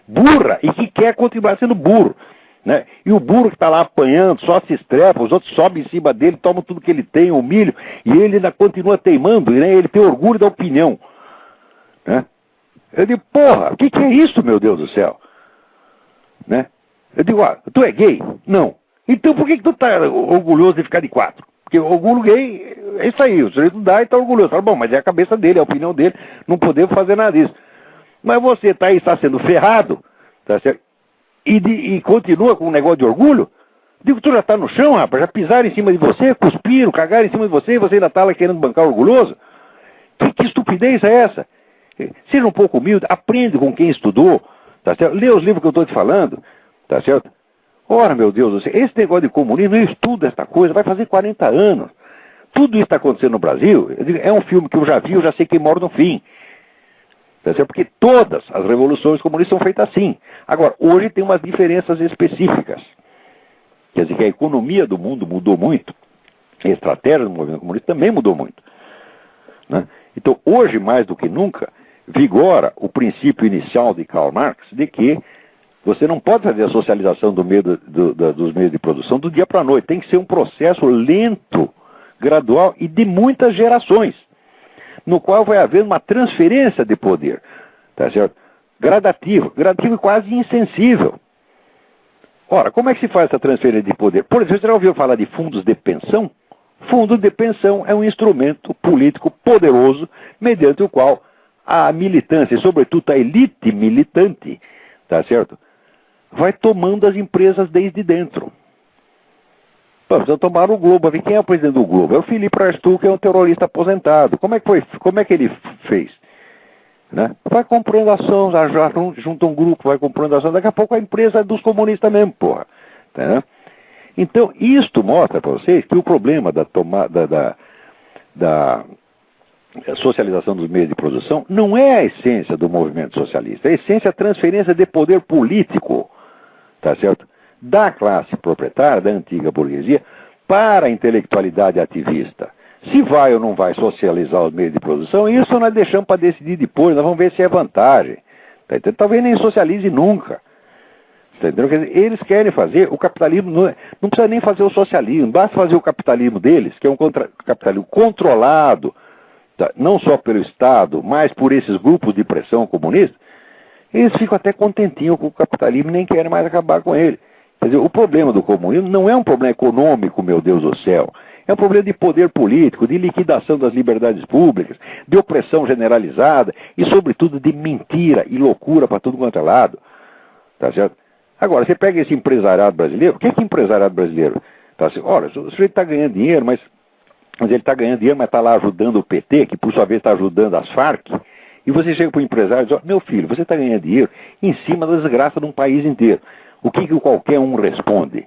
burra e que quer continuar sendo burro. Né? E o burro que está lá apanhando, só se estrepa, os outros sobem em cima dele, tomam tudo que ele tem, humilham, e ele ainda continua teimando, né? Ele tem orgulho da opinião. Né? Eu digo, porra, o que é isso, meu Deus do céu? Né? Eu digo, tu é gay? Não. Então por que tu tá orgulhoso de ficar de 4? Porque o orgulho gay, é isso aí, o sujeito dá e tá orgulhoso. Fala, bom, mas é a cabeça dele, é a opinião dele, não podemos fazer nada disso. Mas você tá aí, está sendo ferrado, tá certo? E continua com um negócio de orgulho? Digo, tu já tá no chão, rapaz, já pisaram em cima de você, cuspiram, cagaram em cima de você, e você ainda tá lá querendo bancar orgulhoso? Que estupidez é essa? Seja um pouco humilde, aprende com quem estudou, tá certo? Lê os livros que eu estou te falando, tá certo? Ora, meu Deus, esse negócio de comunismo, eu estudo esta coisa, vai fazer 40 anos. Tudo isso está acontecendo no Brasil, eu digo, é um filme que eu já vi, eu já sei quem mora no fim. Tá certo? Porque todas as revoluções comunistas são feitas assim. Agora, hoje tem umas diferenças específicas. Quer dizer que a economia do mundo mudou muito, a estratégia do movimento comunista também mudou muito. Né? Então, hoje, mais do que nunca, vigora o princípio inicial de Karl Marx de que você não pode fazer a socialização dos meios de produção do dia para a noite. Tem que ser um processo lento, gradual e de muitas gerações, no qual vai haver uma transferência de poder, tá certo? Gradativo e quase insensível. Ora, como é que se faz essa transferência de poder? Por exemplo, você já ouviu falar de fundos de pensão? Fundo de pensão é um instrumento político poderoso, mediante o qual a militância, e sobretudo a elite militante, tá certo? Vai tomando as empresas desde dentro. Então tomaram o Globo. Quem é o presidente do Globo? É o Felipe Arstu, que é um terrorista aposentado. Como é que ele fez? Né? Vai comprando ação, junta um grupo, vai comprando ação, daqui a pouco a empresa é dos comunistas mesmo, porra. Tá? Então, isto mostra para vocês que o problema da tomada da socialização dos meios de produção não é a essência do movimento socialista, a essência é a transferência de poder político, tá certo? Da classe proprietária, da antiga burguesia, para a intelectualidade ativista. Se vai ou não vai socializar os meios de produção, isso nós deixamos para decidir depois, nós vamos ver se é vantagem. Tá entendendo? Talvez nem socialize nunca. Tá entendendo? Quer dizer, eles querem fazer o capitalismo, não precisa nem fazer o socialismo, basta fazer o capitalismo deles, que é um capitalismo controlado, tá, não só pelo Estado, mas por esses grupos de pressão comunista, eles ficam até contentinhos com o capitalismo e nem querem mais acabar com ele. Quer dizer, o problema do comunismo não é um problema econômico, meu Deus do céu. É um problema de poder político, de liquidação das liberdades públicas, de opressão generalizada e, sobretudo, de mentira e loucura para tudo quanto é lado. Tá certo? Agora, você pega esse empresariado brasileiro, o que é empresariado brasileiro? Tá assim, olha, o sujeito está ganhando dinheiro, mas ele está ganhando dinheiro, mas está lá ajudando o PT, que por sua vez está ajudando as Farc, e você chega para o empresário e diz, meu filho, você está ganhando dinheiro em cima da desgraça de um país inteiro. O que qualquer um responde?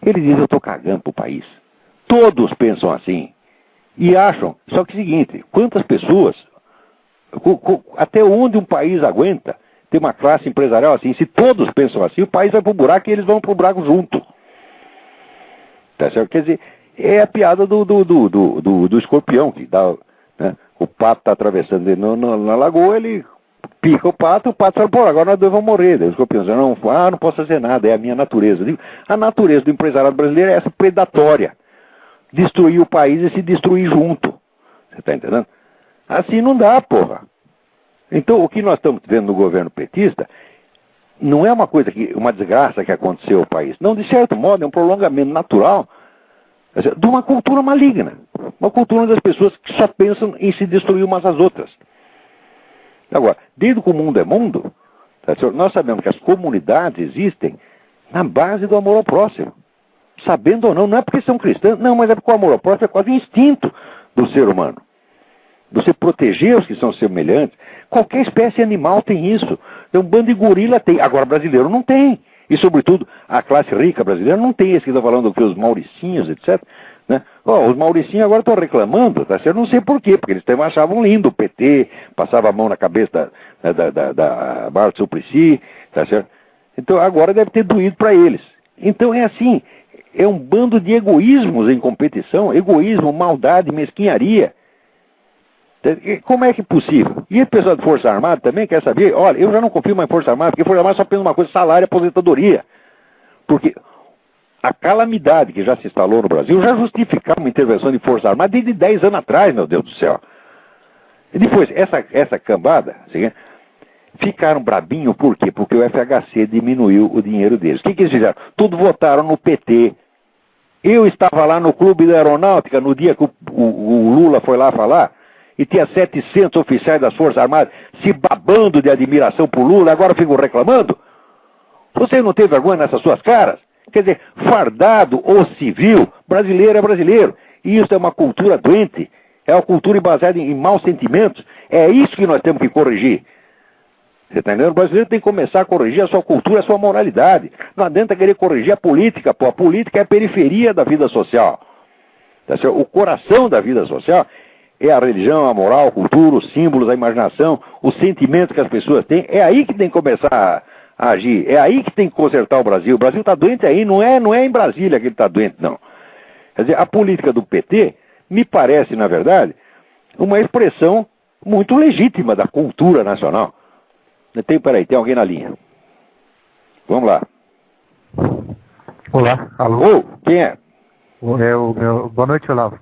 Ele diz, eu estou cagando para o país. Todos pensam assim. E acham, só que é o seguinte, quantas pessoas, até onde um país aguenta ter uma classe empresarial assim? Se todos pensam assim, o país vai para o buraco e eles vão para o buraco junto. Tá certo? Quer dizer, é a piada do escorpião, que dá, né? O pato está atravessando ele na lagoa, ele pica o pato fala, pô, agora nós dois vamos morrer. Daí o escorpião diz, não posso fazer nada, é a minha natureza. Eu digo, a natureza do empresariado brasileiro é essa predatória. Destruir o país e se destruir junto. Você está entendendo? Assim não dá, porra. Então, o que nós estamos vendo no governo petista não é uma desgraça que aconteceu ao país. Não, de certo modo, é um prolongamento natural de uma cultura maligna. Uma cultura das pessoas que só pensam em se destruir umas às outras. Agora, desde que o mundo é mundo, nós sabemos que as comunidades existem na base do amor ao próximo. Sabendo ou não, não é porque são cristãos, não, mas é porque o amor ao próximo é quase um instinto do ser humano. Você proteger os que são semelhantes. Qualquer espécie animal tem isso. Um bando de gorila tem. Agora, brasileiro não tem. E, sobretudo, a classe rica brasileira não tem esse que está falando que os mauricinhos, etc. Né? Os mauricinhos agora estão reclamando, tá certo? Não sei por quê, porque eles também achavam lindo o PT, passava a mão na cabeça da Marta Suplicy, tá certo? Então, agora deve ter doído para eles. Então, é assim, é um bando de egoísmos em competição, egoísmo, maldade, mesquinharia. Como é que é possível? E o pessoal de Força Armada também quer saber, olha, eu já não confio mais em Força Armada, porque Força Armada só pensa uma coisa, salário e aposentadoria. Porque a calamidade que já se instalou no Brasil já justificava uma intervenção de Força Armada desde 10 anos atrás, meu Deus do céu. E depois, essa cambada, assim, ficaram brabinhos, por quê? Porque o FHC diminuiu o dinheiro deles. O que eles fizeram? Tudo votaram no PT. Eu estava lá no Clube da Aeronáutica no dia que o Lula foi lá falar, e tinha 700 oficiais das Forças Armadas se babando de admiração por Lula, agora ficam reclamando? Você não tem vergonha nessas suas caras? Quer dizer, fardado ou civil, brasileiro é brasileiro. E isso é uma cultura doente, é uma cultura baseada em maus sentimentos. É isso que nós temos que corrigir. Você está entendendo? O brasileiro tem que começar a corrigir a sua cultura, a sua moralidade. Não adianta querer corrigir a política, pô. A política é a periferia da vida social. O coração da vida social é a religião, a moral, a cultura, os símbolos, a imaginação, os sentimentos que as pessoas têm. É aí que tem que começar a agir. É aí que tem que consertar o Brasil. O Brasil está doente aí, não é em Brasília que ele está doente, não. Quer dizer, a política do PT me parece, na verdade, uma expressão muito legítima da cultura nacional. Tem alguém na linha. Vamos lá. Olá, alô? Quem é? Boa noite, Olavo.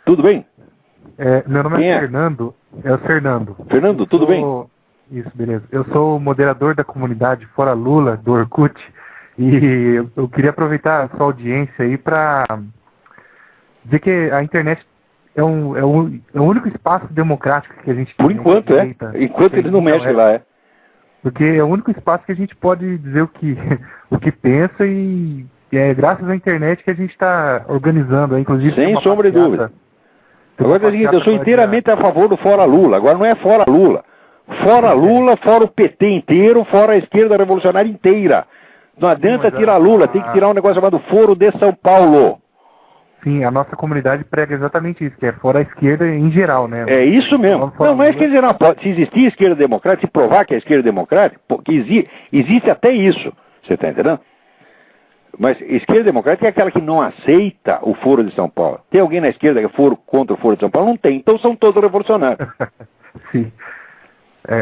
Tudo bem? Meu nome é Fernando. É o Fernando. Fernando, tudo bem? Isso, beleza. Eu sou o moderador da comunidade Fora Lula, do Orkut, e eu queria aproveitar a sua audiência aí para dizer que a internet é o único espaço democrático que a gente tem. Por enquanto, Enquanto eles não mexem lá, Porque é o único espaço que a gente pode dizer o que pensa e é graças à internet que a gente está organizando, inclusive. Sem sombra de dúvida. Agora é o seguinte, eu sou inteiramente a favor do fora Lula. Agora não é fora Lula. Fora Lula, fora o PT inteiro, fora a esquerda revolucionária inteira. Não adianta tirar Lula, tem que tirar um negócio chamado Foro de São Paulo. Sim, a nossa comunidade prega exatamente isso, que é fora a esquerda em geral, né? É isso mesmo. Não é esquerda geral. Se existir esquerda democrática, se provar que é esquerda democrática, porque existe até isso. Você está entendendo? Mas esquerda democrática é aquela que não aceita o Foro de São Paulo. Tem alguém na esquerda que é contra o Foro de São Paulo? Não tem. Então são todos revolucionários. Sim.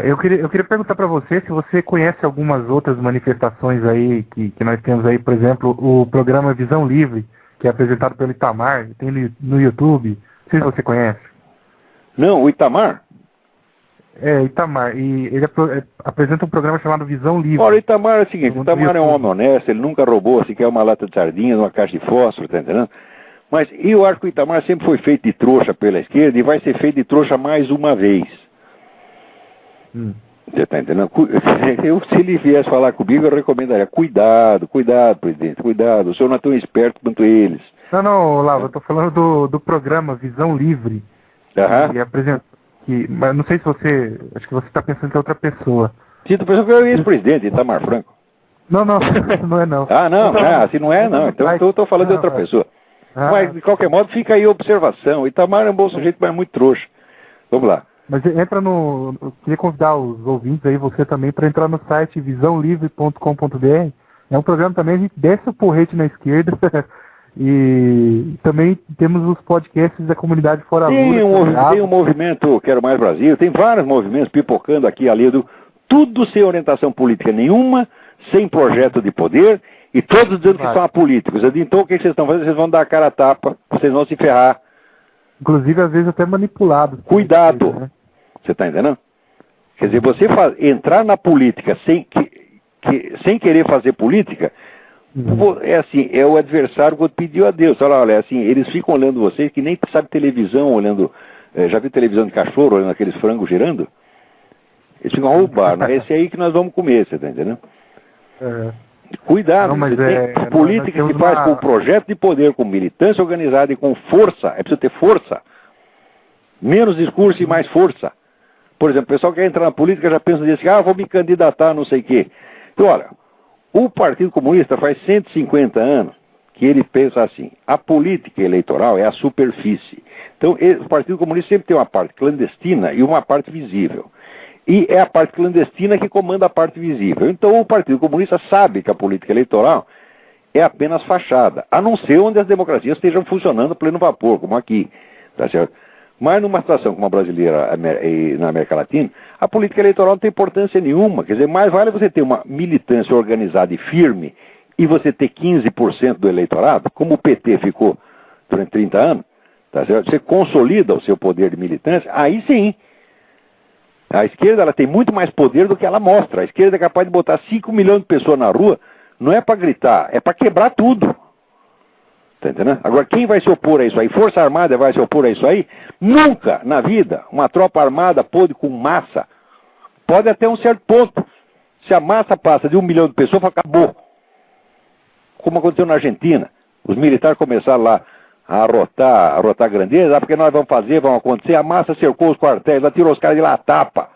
Eu queria perguntar para você se você conhece algumas outras manifestações aí que nós temos aí, por exemplo, o programa Visão Livre, que é apresentado pelo Itamar, tem no YouTube. Não sei se você conhece. Não, o Itamar? Itamar. E ele apresenta um programa chamado Visão Livre. Olha, o Itamar é o seguinte, o Itamar é um homem honesto, ele nunca roubou sequer uma lata de sardinhas, uma caixa de fósforo, tá entendendo? Mas eu acho que o Itamar sempre foi feito de trouxa pela esquerda e vai ser feito de trouxa mais uma vez. Você está entendendo? Se ele viesse falar comigo, eu recomendaria, cuidado, presidente, cuidado, o senhor não é tão esperto quanto eles. Não, Olavo, eu estou falando do programa Visão Livre. Aham. Que apresenta, mas não sei se você, acho que você está pensando que é outra pessoa. Sim, tu pensou que eu era ex-presidente, Itamar Franco. Não, não é não. Ah, não, se não é, não. Então eu estou falando de outra pessoa. Mas, de qualquer modo, fica aí a observação. Itamar é um bom sujeito, mas é muito trouxa. Vamos lá. Mas entra no... Eu queria convidar os ouvintes aí, você também, para entrar no site visãolivre.com.br. É um programa também, a gente desce o porrete na esquerda. E também temos os podcasts da comunidade Fora Lula. Tem um movimento Quero Mais Brasil, tem vários movimentos pipocando aqui ali, tudo sem orientação política nenhuma, sem projeto de poder, e todos dizendo que são apolíticos. Então o que vocês estão fazendo? Vocês vão dar a cara a tapa, vocês vão se ferrar. Inclusive, às vezes, até manipulados. Cuidado! Né? Você está entendendo? Quer dizer, você entrar na política sem querer fazer política, é assim, é o adversário quando pediu a Deus. Olha, assim, eles ficam olhando vocês que nem sabe televisão, olhando, já viu televisão de cachorro, olhando aqueles frangos girando? Eles ficam roubando, é esse aí que nós vamos comer, você está entendendo? Cuidado, política se faz com projeto de poder, com militância organizada e com força, é preciso ter força. Menos discurso e mais força. Por exemplo, o pessoal que quer entrar na política já pensa nisso, vou me candidatar, não sei o quê. Então, olha, o Partido Comunista faz 150 anos que ele pensa assim, a política eleitoral é a superfície. Então, o Partido Comunista sempre tem uma parte clandestina e uma parte visível. E é a parte clandestina que comanda a parte visível. Então, o Partido Comunista sabe que a política eleitoral é apenas fachada, a não ser onde as democracias estejam funcionando a pleno vapor, como aqui, tá certo? Mas numa situação como a brasileira e na América Latina, a política eleitoral não tem importância nenhuma. Quer dizer, mais vale você ter uma militância organizada e firme e você ter 15% do eleitorado, como o PT ficou durante 30 anos, tá certo? Você consolida o seu poder de militância, aí sim. A esquerda ela tem muito mais poder do que ela mostra. A esquerda é capaz de botar 5 milhões de pessoas na rua, não é para gritar, é para quebrar tudo. Tá entendendo? Agora, quem vai se opor a isso aí? Força Armada vai se opor a isso aí? Nunca na vida uma tropa armada pode com massa. Pode até um certo ponto. Se a massa passa de 1 milhão de pessoas, acabou. Como aconteceu na Argentina. Os militares começaram lá a arrotar grandeza, porque nós vamos acontecer. A massa cercou os quartéis, tirou os caras de lá a tapa.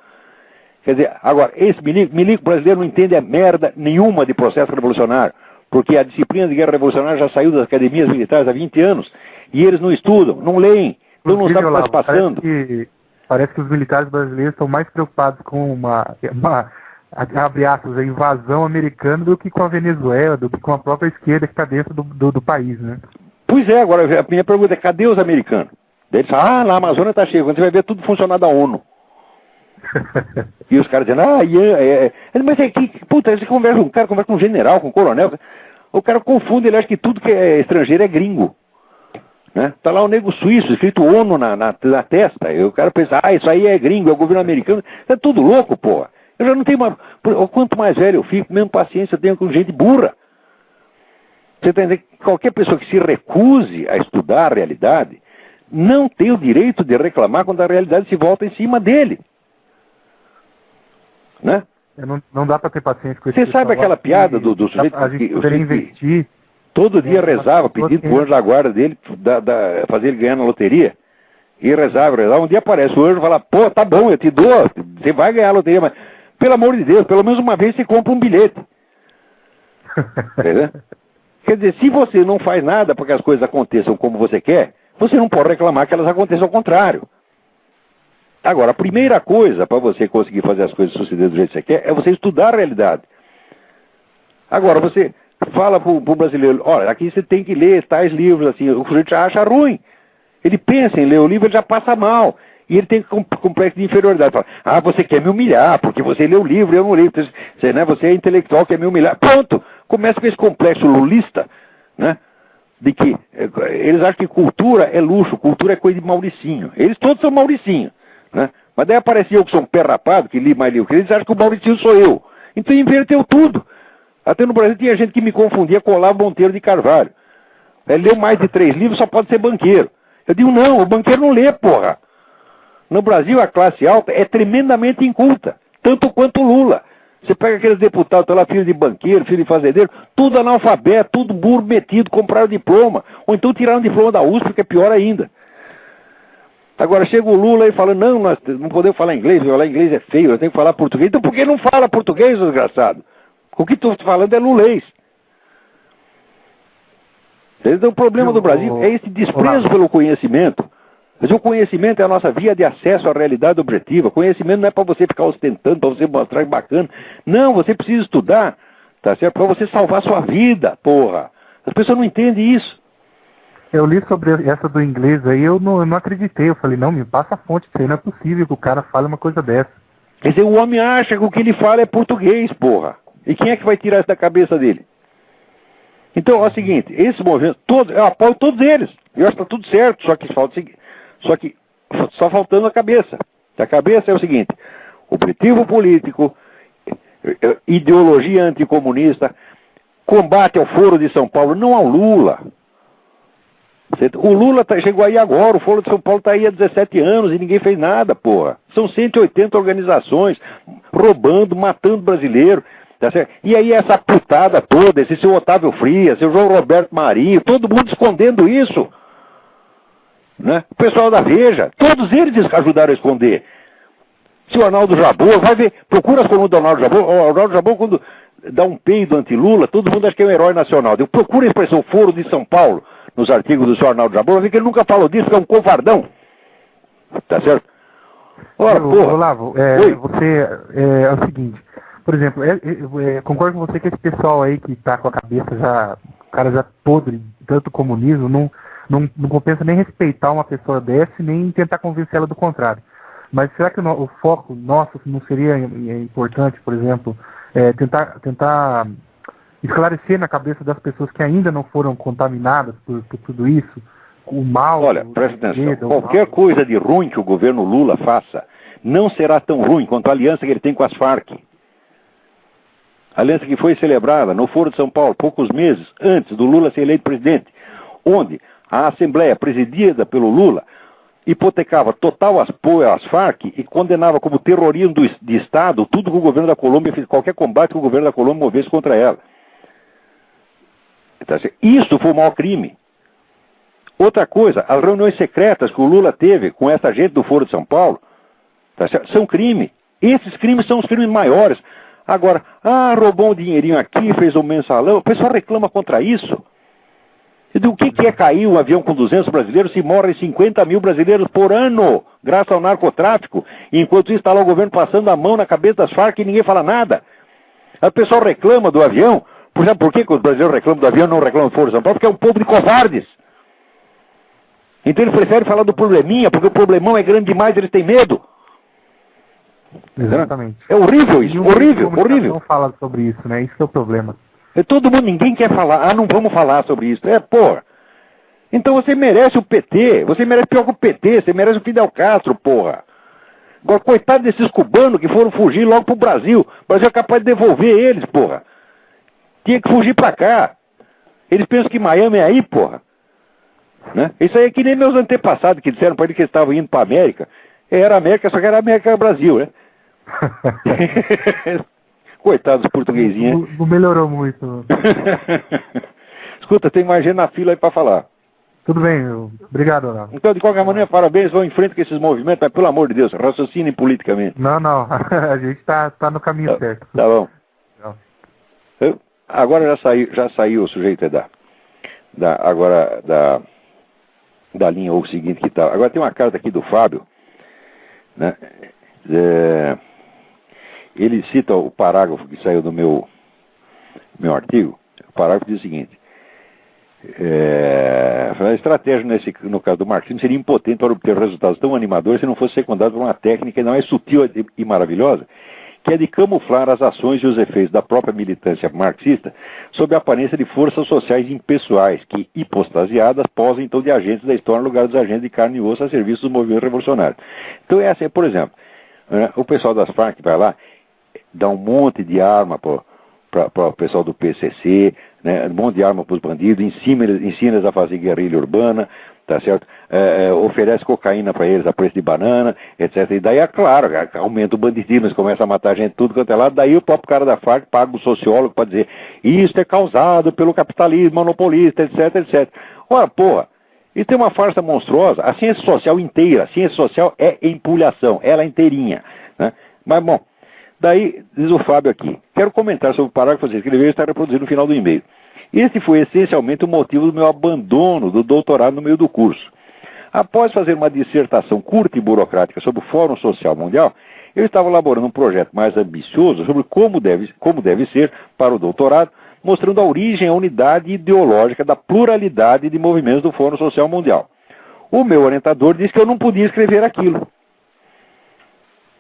Quer dizer, agora, esse milico brasileiro não entende merda nenhuma de processo revolucionário. Porque a disciplina de guerra revolucionária já saiu das academias militares há 20 anos. E eles não estudam, não leem, então não sabem o que está se passando. Parece que os militares brasileiros estão mais preocupados com uma abre aspas, a invasão americana do que com a Venezuela, do que com a própria esquerda que está dentro do país, né? Pois é, agora a minha pergunta é, cadê os americanos? Daí eles falam, na Amazônia está cheio, quando você vai ver tudo funcionar da ONU. E os caras dizendo, mas é que, puta, você conversa com um general, com um coronel, o cara confunde, ele acha que tudo que é estrangeiro é gringo. Né? Tá lá o nego suíço, escrito ONU na testa, e o cara pensa, isso aí é gringo, é o governo americano, é tudo louco, porra. Eu já não tenho mais, quanto mais velho eu fico, menos paciência eu tenho com gente burra. Você está entendendo que qualquer pessoa que se recuse a estudar a realidade, não tem o direito de reclamar quando a realidade se volta em cima dele. Né? Não dá para ter paciência com isso. Você sabe aquela piada do sujeito que investir, todo dia rezava pedindo pro anjo da guarda dele fazer ele ganhar na loteria? E rezava. Um dia aparece o anjo e fala, pô, tá bom, eu te dou, você vai ganhar a loteria, mas pelo amor de Deus, pelo menos uma vez você compra um bilhete. Entendeu? Quer dizer, se você não faz nada para que as coisas aconteçam como você quer, você não pode reclamar que elas aconteçam ao contrário. Agora, a primeira coisa para você conseguir fazer as coisas sucederem do jeito que você quer é você estudar a realidade. Agora, você fala para o brasileiro, olha, aqui você tem que ler tais livros, assim, o sujeito já acha ruim. Ele pensa em ler o livro, ele já passa mal. E ele tem complexo de inferioridade. Fala, ah, você quer me humilhar, porque você lê o livro e eu não leio. Você, né, você é intelectual, quer me humilhar. Pronto! Começa com esse complexo lulista, né? De que eles acham que cultura é luxo, cultura é coisa de Mauricinho. Eles todos são Mauricinho, né? Mas daí aparecia eu que sou um pé rapado, que li mais livro que eles acham que o Mauricinho sou eu. Então inverteu tudo. Até no Brasil tinha gente que me confundia com Olavo Monteiro de Carvalho. Ele leu mais de 3 livros, só pode ser banqueiro. Eu digo, não, o banqueiro não lê, porra. No Brasil, a classe alta é tremendamente inculta, tanto quanto o Lula. Você pega aqueles deputados lá, filho de banqueiro, filho de fazendeiro, tudo analfabeto, tudo burro metido, compraram diploma. Ou então tiraram diploma da USP, que é pior ainda. Agora chega o Lula e fala, não, nós não podemos falar inglês, falar inglês é feio, eu tenho que falar português. Então por que não fala português, desgraçado? O que estou falando é lulês. Então o problema do Brasil é esse desprezo pelo conhecimento. Mas o conhecimento é a nossa via de acesso à realidade objetiva. O conhecimento não é para você ficar ostentando, para você mostrar que bacana. Não, você precisa estudar, tá certo? Para você salvar sua vida, porra. As pessoas não entendem isso. Eu li sobre essa do inglês aí, eu não acreditei. Eu falei, não, me passa a fonte, isso aí não é possível que o cara fale uma coisa dessa. Quer dizer, o homem acha que o que ele fala é português, porra. E quem é que vai tirar isso da cabeça dele? Então, é o seguinte, esse movimento, eu apoio todos eles. Eu acho que está tudo certo, só faltando a cabeça. A cabeça é o seguinte, objetivo político, ideologia anticomunista, combate ao Foro de São Paulo, não ao Lula. O Lula chegou aí agora, o Foro de São Paulo está aí há 17 anos e ninguém fez nada, porra. São 180 organizações roubando, matando brasileiro. Tá certo? E aí essa putada toda, esse seu Otávio Frias, seu João Roberto Marinho, todo mundo escondendo isso. Né? O pessoal da Veja, todos eles ajudaram a esconder. Se o Arnaldo Jabor, vai ver, procura as colunas do Arnaldo Jabor. O Arnaldo Jabor, quando dá um peido anti-Lula, todo mundo acha que é um herói nacional. Procura a expressão Foro de São Paulo nos artigos do seu Arnaldo Jabor, vai ver que ele nunca falou disso, que é um covardão. Tá certo? Ora, porra. Olavo, você, é o seguinte, por exemplo, concordo com você que esse pessoal aí que tá com a cabeça já, o cara já podre, tanto comunismo, não compensa nem respeitar uma pessoa dessa, nem tentar convencer ela do contrário. Mas será que o foco nosso não seria importante, por exemplo, tentar esclarecer na cabeça das pessoas que ainda não foram contaminadas por tudo isso, o mal... Olha, presta atenção, qualquer coisa de ruim que o governo Lula faça não será tão ruim quanto a aliança que ele tem com as Farc. A aliança que foi celebrada no Foro de São Paulo, poucos meses antes do Lula ser eleito presidente, onde a Assembleia, presidida pelo Lula, hipotecava total apoio às Farc e condenava como terrorismo de Estado tudo que o governo da Colômbia fez, qualquer combate que o governo da Colômbia movesse contra ela. Isso foi o maior crime. Outra coisa, as reuniões secretas que o Lula teve com essa gente do Foro de São Paulo, são crime. Esses crimes são os crimes maiores. Agora, roubou um dinheirinho aqui, fez um mensalão, o pessoal reclama contra isso. O que é cair um avião com 200 brasileiros se morrem 50 mil brasileiros por ano, graças ao narcotráfico, enquanto isso está lá o governo passando a mão na cabeça das Farc e ninguém fala nada. O pessoal reclama do avião, por que os brasileiros reclamam do avião e não reclamam do Foro de São Paulo? Porque é um povo de covardes. Então eles preferem falar do probleminha, porque o problemão é grande demais, eles têm medo. Exatamente. É horrível isso, horrível. Não fala sobre isso, né? Isso que é o problema. Todo mundo, ninguém quer falar, não vamos falar sobre isso. Porra. Então você merece o PT, você merece pior que o PT, você merece o Fidel Castro, porra. Agora, coitado desses cubanos que foram fugir logo pro Brasil. O Brasil é capaz de devolver eles, porra. Tinha que fugir pra cá. Eles pensam que Miami é aí, porra. Né? Isso aí é que nem meus antepassados que disseram pra eles que eles estavam indo pra América. Era América, só que era América Brasil, né? Coitados portuguesinhos. Não melhorou muito. Escuta, tem mais gente na fila aí pra falar. Tudo bem, obrigado, Olavo. Então, de qualquer maneira, parabéns, vão em frente com esses movimentos, mas pelo amor de Deus, raciocinem politicamente. Não, a gente tá no caminho certo. Tá bom. Não. Agora já saiu o sujeito da linha ou o seguinte que tá. Agora tem uma carta aqui do Fábio, né? Ele cita o parágrafo que saiu do meu artigo. O parágrafo diz o seguinte: a estratégia no caso do marxismo seria impotente para obter resultados tão animadores se não fosse secundado por uma técnica não é sutil e maravilhosa, que é de camuflar as ações e os efeitos da própria militância marxista sob a aparência de forças sociais impessoais que, hipostasiadas, posam então de agentes da história no lugar dos agentes de carne e osso a serviço dos movimentos revolucionários. Então essa é, por exemplo, o pessoal das Farc vai lá, dá um monte de arma para o pessoal do PCC, né, um monte de arma para os bandidos, ensina eles a fazer guerrilha urbana, tá certo? Oferece cocaína para eles a preço de banana, etc. E daí, é claro, aumenta o banditismo, eles começam a matar gente tudo quanto é lado, daí o próprio cara da Farc paga o sociólogo para dizer isso é causado pelo capitalismo monopolista, etc, etc. Ora, porra, isso tem uma farsa monstruosa. A ciência social inteira, a ciência social é empulhação, ela inteirinha, né? Mas, bom, daí, diz o Fábio aqui, quero comentar sobre o parágrafo que você escreveu e está reproduzido no final do e-mail. Este foi essencialmente o motivo do meu abandono do doutorado no meio do curso. Após fazer uma dissertação curta e burocrática sobre o Fórum Social Mundial, eu estava elaborando um projeto mais ambicioso sobre como deve ser para o doutorado, mostrando a origem e a unidade ideológica da pluralidade de movimentos do Fórum Social Mundial. O meu orientador disse que eu não podia escrever aquilo.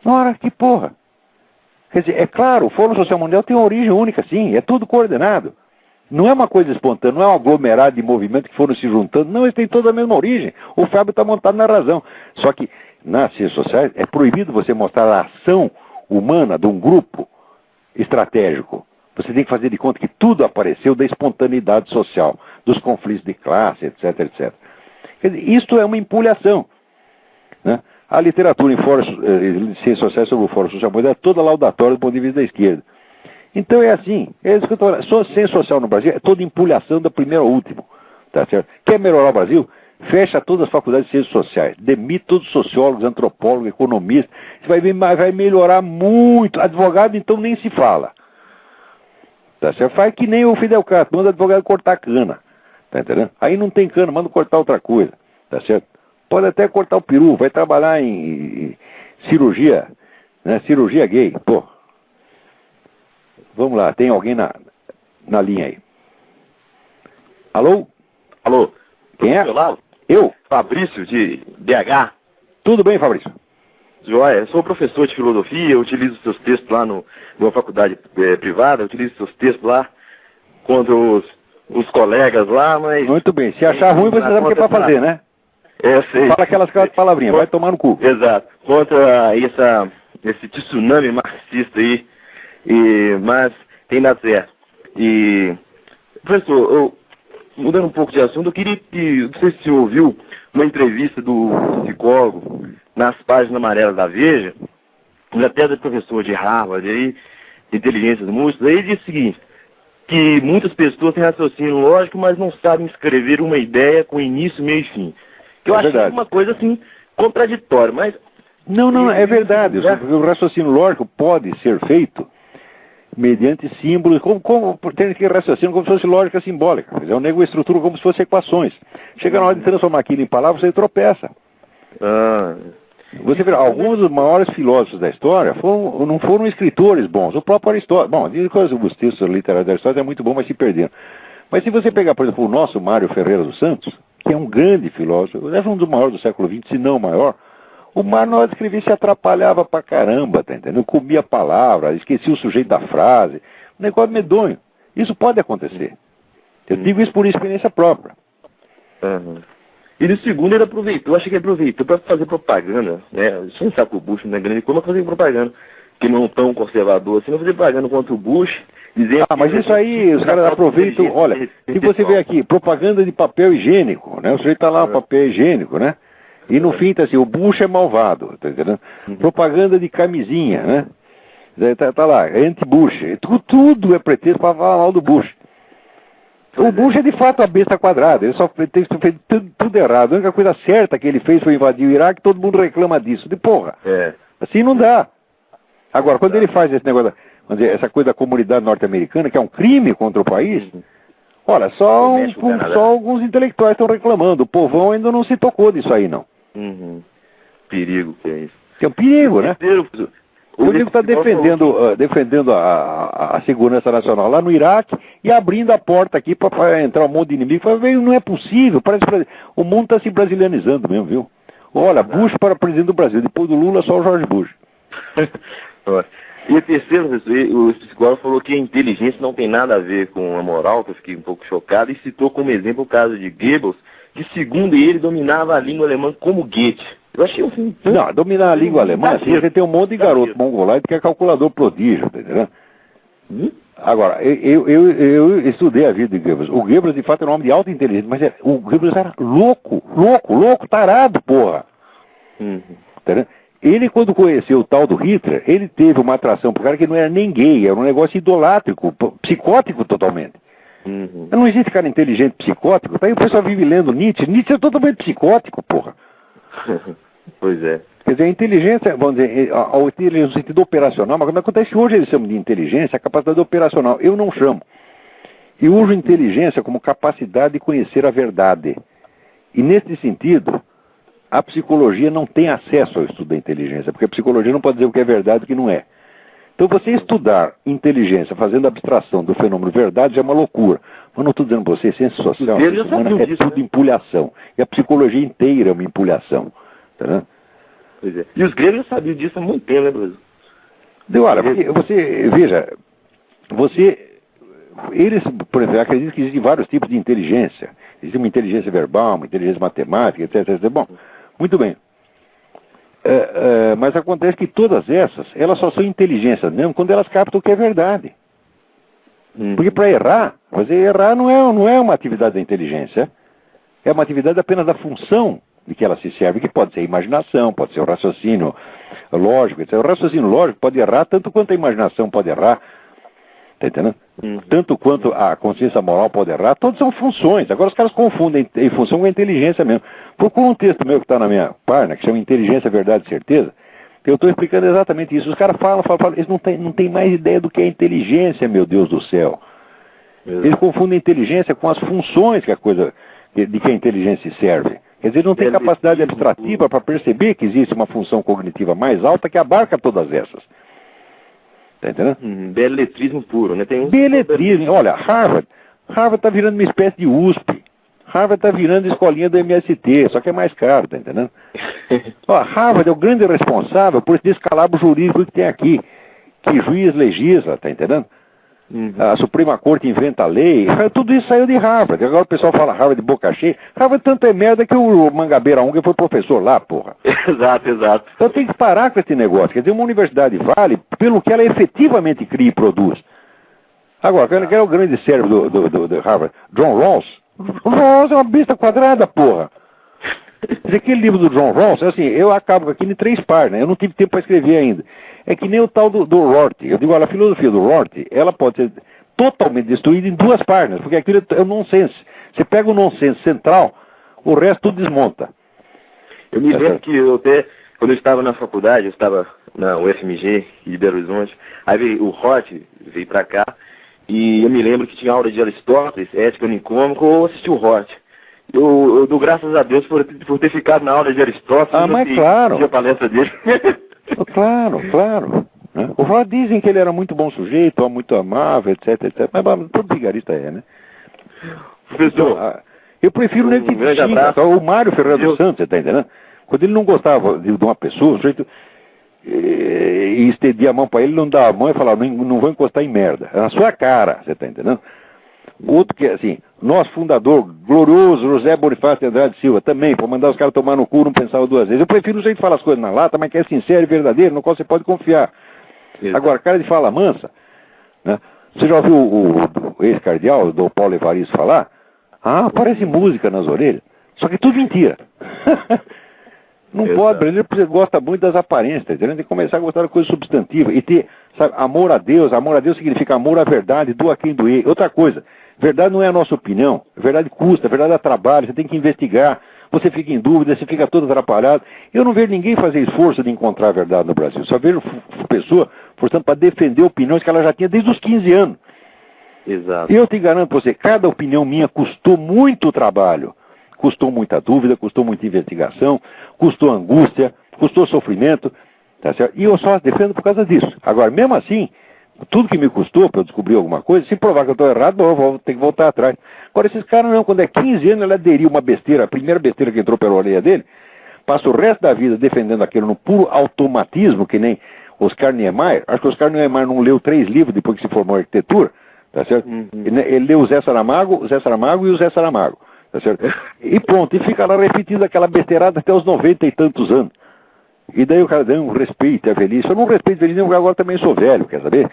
Ora, que porra! Quer dizer, é claro, o Fórum Social Mundial tem uma origem única, sim, é tudo coordenado. Não é uma coisa espontânea, não é um aglomerado de movimentos que foram se juntando, não, eles têm toda a mesma origem. O Fábio está montado na razão. Só que, nas ciências sociais, é proibido você mostrar a ação humana de um grupo estratégico. Você tem que fazer de conta que tudo apareceu da espontaneidade social, dos conflitos de classe, etc, etc. Quer dizer, isto é uma empulhação, né? A literatura em ciências sociais sobre o Fórum Social Mundial é toda laudatória do ponto de vista da esquerda. Então é assim, é isso que eu estou falando. Ciência social no Brasil é toda empulhação da primeira ao último. Tá certo? Quer melhorar o Brasil? Fecha todas as faculdades de ciências sociais. Demite todos os sociólogos, antropólogos, economistas. Você vai ver, vai melhorar muito. Advogado, então, nem se fala. Tá certo? Faz que nem o Fidel Castro, manda advogado cortar cana. Tá entendendo? Aí não tem cana, manda cortar outra coisa. Tá certo? Pode até cortar o peru, vai trabalhar em cirurgia, né? Cirurgia gay. Pô. Vamos lá, tem alguém na linha aí. Alô? Alô? Quem é? Olá. Eu? Fabrício, de BH. Tudo bem, Fabrício? Joia, eu sou professor de filosofia, eu utilizo seus textos lá numa faculdade privada, eu utilizo seus textos lá contra os colegas lá, mas... Muito bem, se achar ruim você sabe o que é pra fazer, né? Sei. Fala aquelas palavrinhas, vai tomar no cu. Exato, contra esse tsunami marxista aí, mas tem dado certo. E, professor, mudando um pouco de assunto, eu queria que, não sei se você ouviu uma entrevista do psicólogo nas páginas amarelas da Veja, até do professor de Harvard, aí, de inteligência múltipla, ele disse o seguinte, que muitas pessoas têm raciocínio lógico, mas não sabem escrever uma ideia com início, meio e fim. Que eu acho que é uma coisa, assim, contraditória, mas... Não, é verdade. O raciocínio lógico pode ser feito mediante símbolos, tem que raciocínio como se fosse lógica simbólica. Quer dizer, o nego estrutura como se fosse equações. Chega na hora de transformar aquilo em palavras, você tropeça. Você vê, alguns dos maiores filósofos da história não foram escritores bons. O próprio Aristóteles. Bom, os textos literários da Aristóteles é muito bom, mas se perderam. Mas se você pegar, por exemplo, o nosso Mário Ferreira dos Santos, que é um grande filósofo, é um dos maiores do século XX, se não o maior, o Mário, na hora de escrever, se atrapalhava pra caramba, tá entendendo? Comia palavras, esquecia o sujeito da frase. Um negócio medonho. Isso pode acontecer. Eu digo isso por experiência própria. E no segundo ele aproveitou, acho que ele aproveitou para fazer propaganda, né? Sem saber que o Bush não é grande como fazer propaganda, que não é tão conservador assim, não fazer propaganda contra o Bush, dizendo... mas isso aí, os caras aproveitam, olha, se você vê aqui, propaganda de papel higiênico, né? O sujeito tá lá, papel higiênico, né? E no fim tá assim, o Bush é malvado, tá entendendo? Propaganda de camisinha, né? Tá lá, anti-Bush, tudo é pretexto para falar mal do Bush. O Bush é de fato a besta quadrada, ele só fez tudo errado. A única coisa certa que ele fez foi invadir o Iraque, todo mundo reclama disso. De porra. Assim não dá. Agora, quando ele faz esse negócio, vamos dizer, essa coisa da comunidade norte-americana, que é um crime contra o país, olha, só alguns intelectuais estão reclamando. O povão ainda não se tocou disso aí, não. Perigo que é isso. Que é um perigo, né? O nego está defendendo a segurança nacional lá no Iraque e abrindo a porta aqui para entrar um monte de inimigo. Não é possível, parece que o mundo está se brasilianizando mesmo, viu? Olha, Bush para presidente do Brasil, depois do Lula só o Jorge Bush. E o terceiro, o psicólogo falou que a inteligência não tem nada a ver com a moral, que eu fiquei um pouco chocado, e citou como exemplo o caso de Goebbels, que segundo ele dominava a língua alemã como Goethe. Eu achei um filme... Não, dominar a língua alemã, assim, a gente tem um monte de garoto mongoloide que é calculador prodígio, tá entendendo? Agora, eu estudei a vida de Goebbels. O Goebbels, de fato, era um homem de alta inteligência, mas o Goebbels era louco, tarado, porra. Entendeu? Ele, quando conheceu o tal do Hitler, ele teve uma atração pro cara que não era nem gay, era um negócio idolátrico, psicótico totalmente. Não existe cara inteligente psicótico, tá aí o pessoal vive lendo Nietzsche. Nietzsche é totalmente psicótico, porra. Pois é. Quer dizer, a inteligência, vamos dizer, a inteligência no sentido operacional, mas quando acontece hoje eles chamam de inteligência, a capacidade operacional. Eu não chamo. Eu uso inteligência como capacidade de conhecer a verdade. E nesse sentido, a psicologia não tem acesso ao estudo da inteligência, porque a psicologia não pode dizer o que é verdade e o que não é. Então você estudar inteligência fazendo abstração do fenômeno verdade já é uma loucura. Mas não estou dizendo para você, ciência social, é tudo empulhação. E a psicologia inteira é uma empulhação. Tá? Pois é. E os gregos já sabiam disso há muito tempo, né, Brasil? Olha, você, veja, eles, por exemplo, acreditam que existem vários tipos de inteligência. Existe uma inteligência verbal, uma inteligência matemática, etc. Bom, muito bem. Mas acontece que todas essas, elas só são inteligências mesmo quando elas captam o que é verdade. Porque para errar, não é uma atividade da inteligência, é uma atividade apenas da função de que ela se serve, que pode ser a imaginação, pode ser o raciocínio lógico, etc. O raciocínio lógico pode errar tanto quanto a imaginação pode errar, tá entendendo? Tanto quanto a consciência moral pode errar, todas são funções. Agora os caras confundem em função com a inteligência mesmo. Procura um texto meu que está na minha página, que chama Inteligência, Verdade e Certeza, que eu estou explicando exatamente isso. Os caras falam, eles não têm mais ideia do que é inteligência, meu Deus do céu. Eles confundem inteligência com as funções que a coisa, de que a inteligência serve. Quer dizer, não tem capacidade abstrativa para perceber que existe uma função cognitiva mais alta que abarca todas essas. Tá entendendo? Beletrismo puro, né? Beletrismo. Olha, Harvard está virando uma espécie de USP. Harvard está virando escolinha do MST, só que é mais caro, tá entendendo? Ó, Harvard é o grande responsável por esse descalabro jurídico que tem aqui. Que juiz legisla, tá entendendo? A Suprema Corte inventa a lei, tudo isso saiu de Harvard. Agora o pessoal fala Harvard de boca cheia. Harvard tanto é merda que o Mangabeira Unger foi professor lá, porra. Exato. Então tem que parar com esse negócio. Quer dizer, uma universidade vale pelo que ela efetivamente cria e produz. Agora, quem é o grande cérebro do Harvard? John Rawls. John Rawls é uma besta quadrada, porra. Quer dizer, aquele livro do John Rawls, assim, eu acabo aqui em 3 páginas, eu não tive tempo para escrever ainda. É que nem o tal do Rorty. Eu digo, olha, a filosofia do Rorty, ela pode ser totalmente destruída em 2 páginas, porque aquilo é um nonsense. Você pega o nonsense central, o resto tudo desmonta. Eu me lembro que quando eu estava na faculdade, eu estava na UFMG de Belo Horizonte, aí veio o Rorty, veio para cá, e eu me lembro que tinha aula de Aristóteles, ética nicômica, eu assisti o Rorty. Eu dou graças a Deus por ter ficado na aula de Aristóteles. Mas claro. A palestra dele. Claro. Né? O Rorty dizem que ele era muito bom sujeito, muito amável, etc. Mas todo vigarista é, né? Professor, então, eu prefiro nele que xinga. O Mário Ferreira dos Santos, você tá entendendo? Quando ele não gostava de uma pessoa, o sujeito e estendia a mão para ele, não dava a mão e falava, não vou encostar em merda. É na sua cara, você tá entendendo? Outro que é assim, nosso fundador, glorioso José Bonifácio de Andrade Silva, também, para mandar os caras tomar no cu, não pensava 2 vezes. Eu prefiro o jeito de falar as coisas na lata, mas que é sincero e verdadeiro, no qual você pode confiar. Exato. Agora, cara de fala mansa, né? Você já ouviu o ex-cardeal, do Paulo Evaristo, falar? Ah, parece música nas orelhas. Só que tudo mentira. Não Exato. Pode, o brasileiro gosta muito das aparências, tá entendendo? Tem que começar a gostar da coisa substantiva e ter, sabe, amor a Deus significa amor à verdade, doa quem doer. Outra coisa, Verdade não é a nossa opinião. Verdade custa, verdade dá trabalho, você tem que investigar. Você fica em dúvida, você fica todo atrapalhado. Eu não vejo ninguém fazer esforço de encontrar a verdade no Brasil. Só vejo pessoa forçando para defender opiniões que ela já tinha desde os 15 anos. Exato. E eu te garanto para você, cada opinião minha custou muito trabalho. Custou muita dúvida, custou muita investigação, custou angústia, custou sofrimento. Tá certo? E eu só defendo por causa disso. Agora, mesmo assim, tudo que me custou para eu descobrir alguma coisa, se provar que eu estou errado, eu vou ter que voltar atrás. Agora, esses caras não, quando é 15 anos, ele aderiu uma besteira, a primeira besteira que entrou pela orelha dele, passa o resto da vida defendendo aquilo no puro automatismo, que nem Oscar Niemeyer. Acho que Oscar Niemeyer não leu 3 livros depois que se formou em arquitetura, tá certo? Ele leu o Zé Saramago e o Zé Saramago, tá certo? E pronto, e fica lá repetindo aquela besteirada até os 90 e tantos anos. E daí o cara dá um respeito à velhice. Eu não respeito a velhice, porque agora também sou velho, quer saber?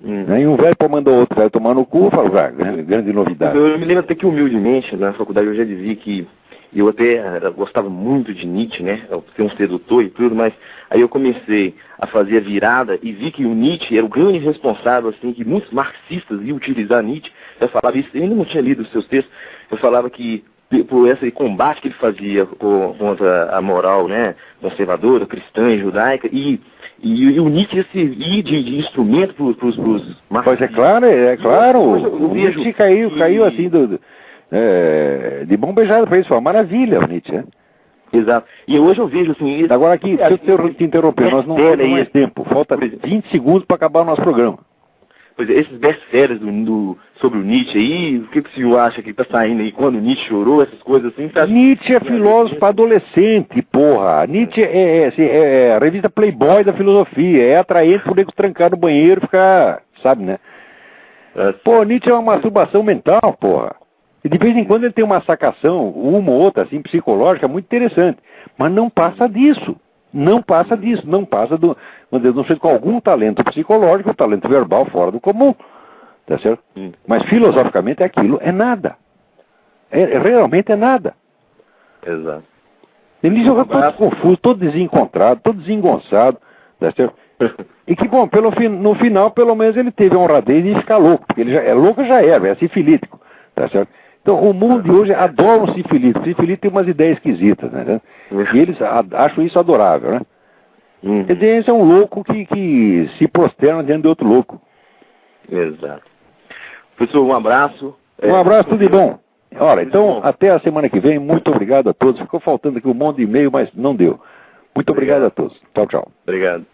E um velho pode mandar outro velho tomar no cu, eu falo, grande novidade. Eu me lembro até que humildemente, na faculdade eu já dizia que eu até gostava muito de Nietzsche, né? Ser um sedutor e tudo, mas aí eu comecei a fazer a virada e vi que o Nietzsche era o grande responsável, assim, que muitos marxistas iam utilizar Nietzsche. Eu falava isso, eu ainda não tinha lido os seus textos, eu falava que por esse combate que ele fazia contra a moral, né, conservadora, cristã e judaica, e o Nietzsche ia servir de instrumento para os marxistas. Pois é claro, o Nietzsche caiu assim de mão beijada para isso, foi uma maravilha o Nietzsche, né? Exato. E hoje eu vejo assim... Agora aqui, se eu te interromper, nós não temos mais tempo, falta 20 segundos para acabar o nosso programa. Pois é, esses best-sellers sobre o Nietzsche aí, o que o senhor acha que está saindo aí quando o Nietzsche chorou, essas coisas assim? Tá... Nietzsche é filósofo para adolescente, porra. Nietzsche é a revista Playboy da filosofia, é atraente por nego trancar no banheiro e ficar, sabe, né? Pô, Nietzsche é uma masturbação mental, porra. E de vez em quando ele tem uma sacação, uma ou outra, assim, psicológica, muito interessante. Mas não passa disso. Não passa disso, não passa do não sei, com algum talento psicológico, um talento verbal fora do comum, tá certo? Mas filosoficamente aquilo é nada. Realmente é nada. Exato. Ele joga todo confuso, todo desencontrado, todo desengonçado, tá certo? E que, bom, no final, pelo menos ele teve a honradez de ficar louco, porque ele já é louco, já é sifilítico, tá certo? Então, o mundo de hoje adora um sifilito. O sifilito tem umas ideias esquisitas, né? E eles acham isso adorável, né? Esse é um louco que se prosterna diante de outro louco. Exato. Professor, um abraço. Um abraço, tudo de bom. Olha, então, até a semana que vem. Muito obrigado a todos. Ficou faltando aqui um monte de e-mail, mas não deu. Muito obrigado a todos. Tchau, tchau. Obrigado.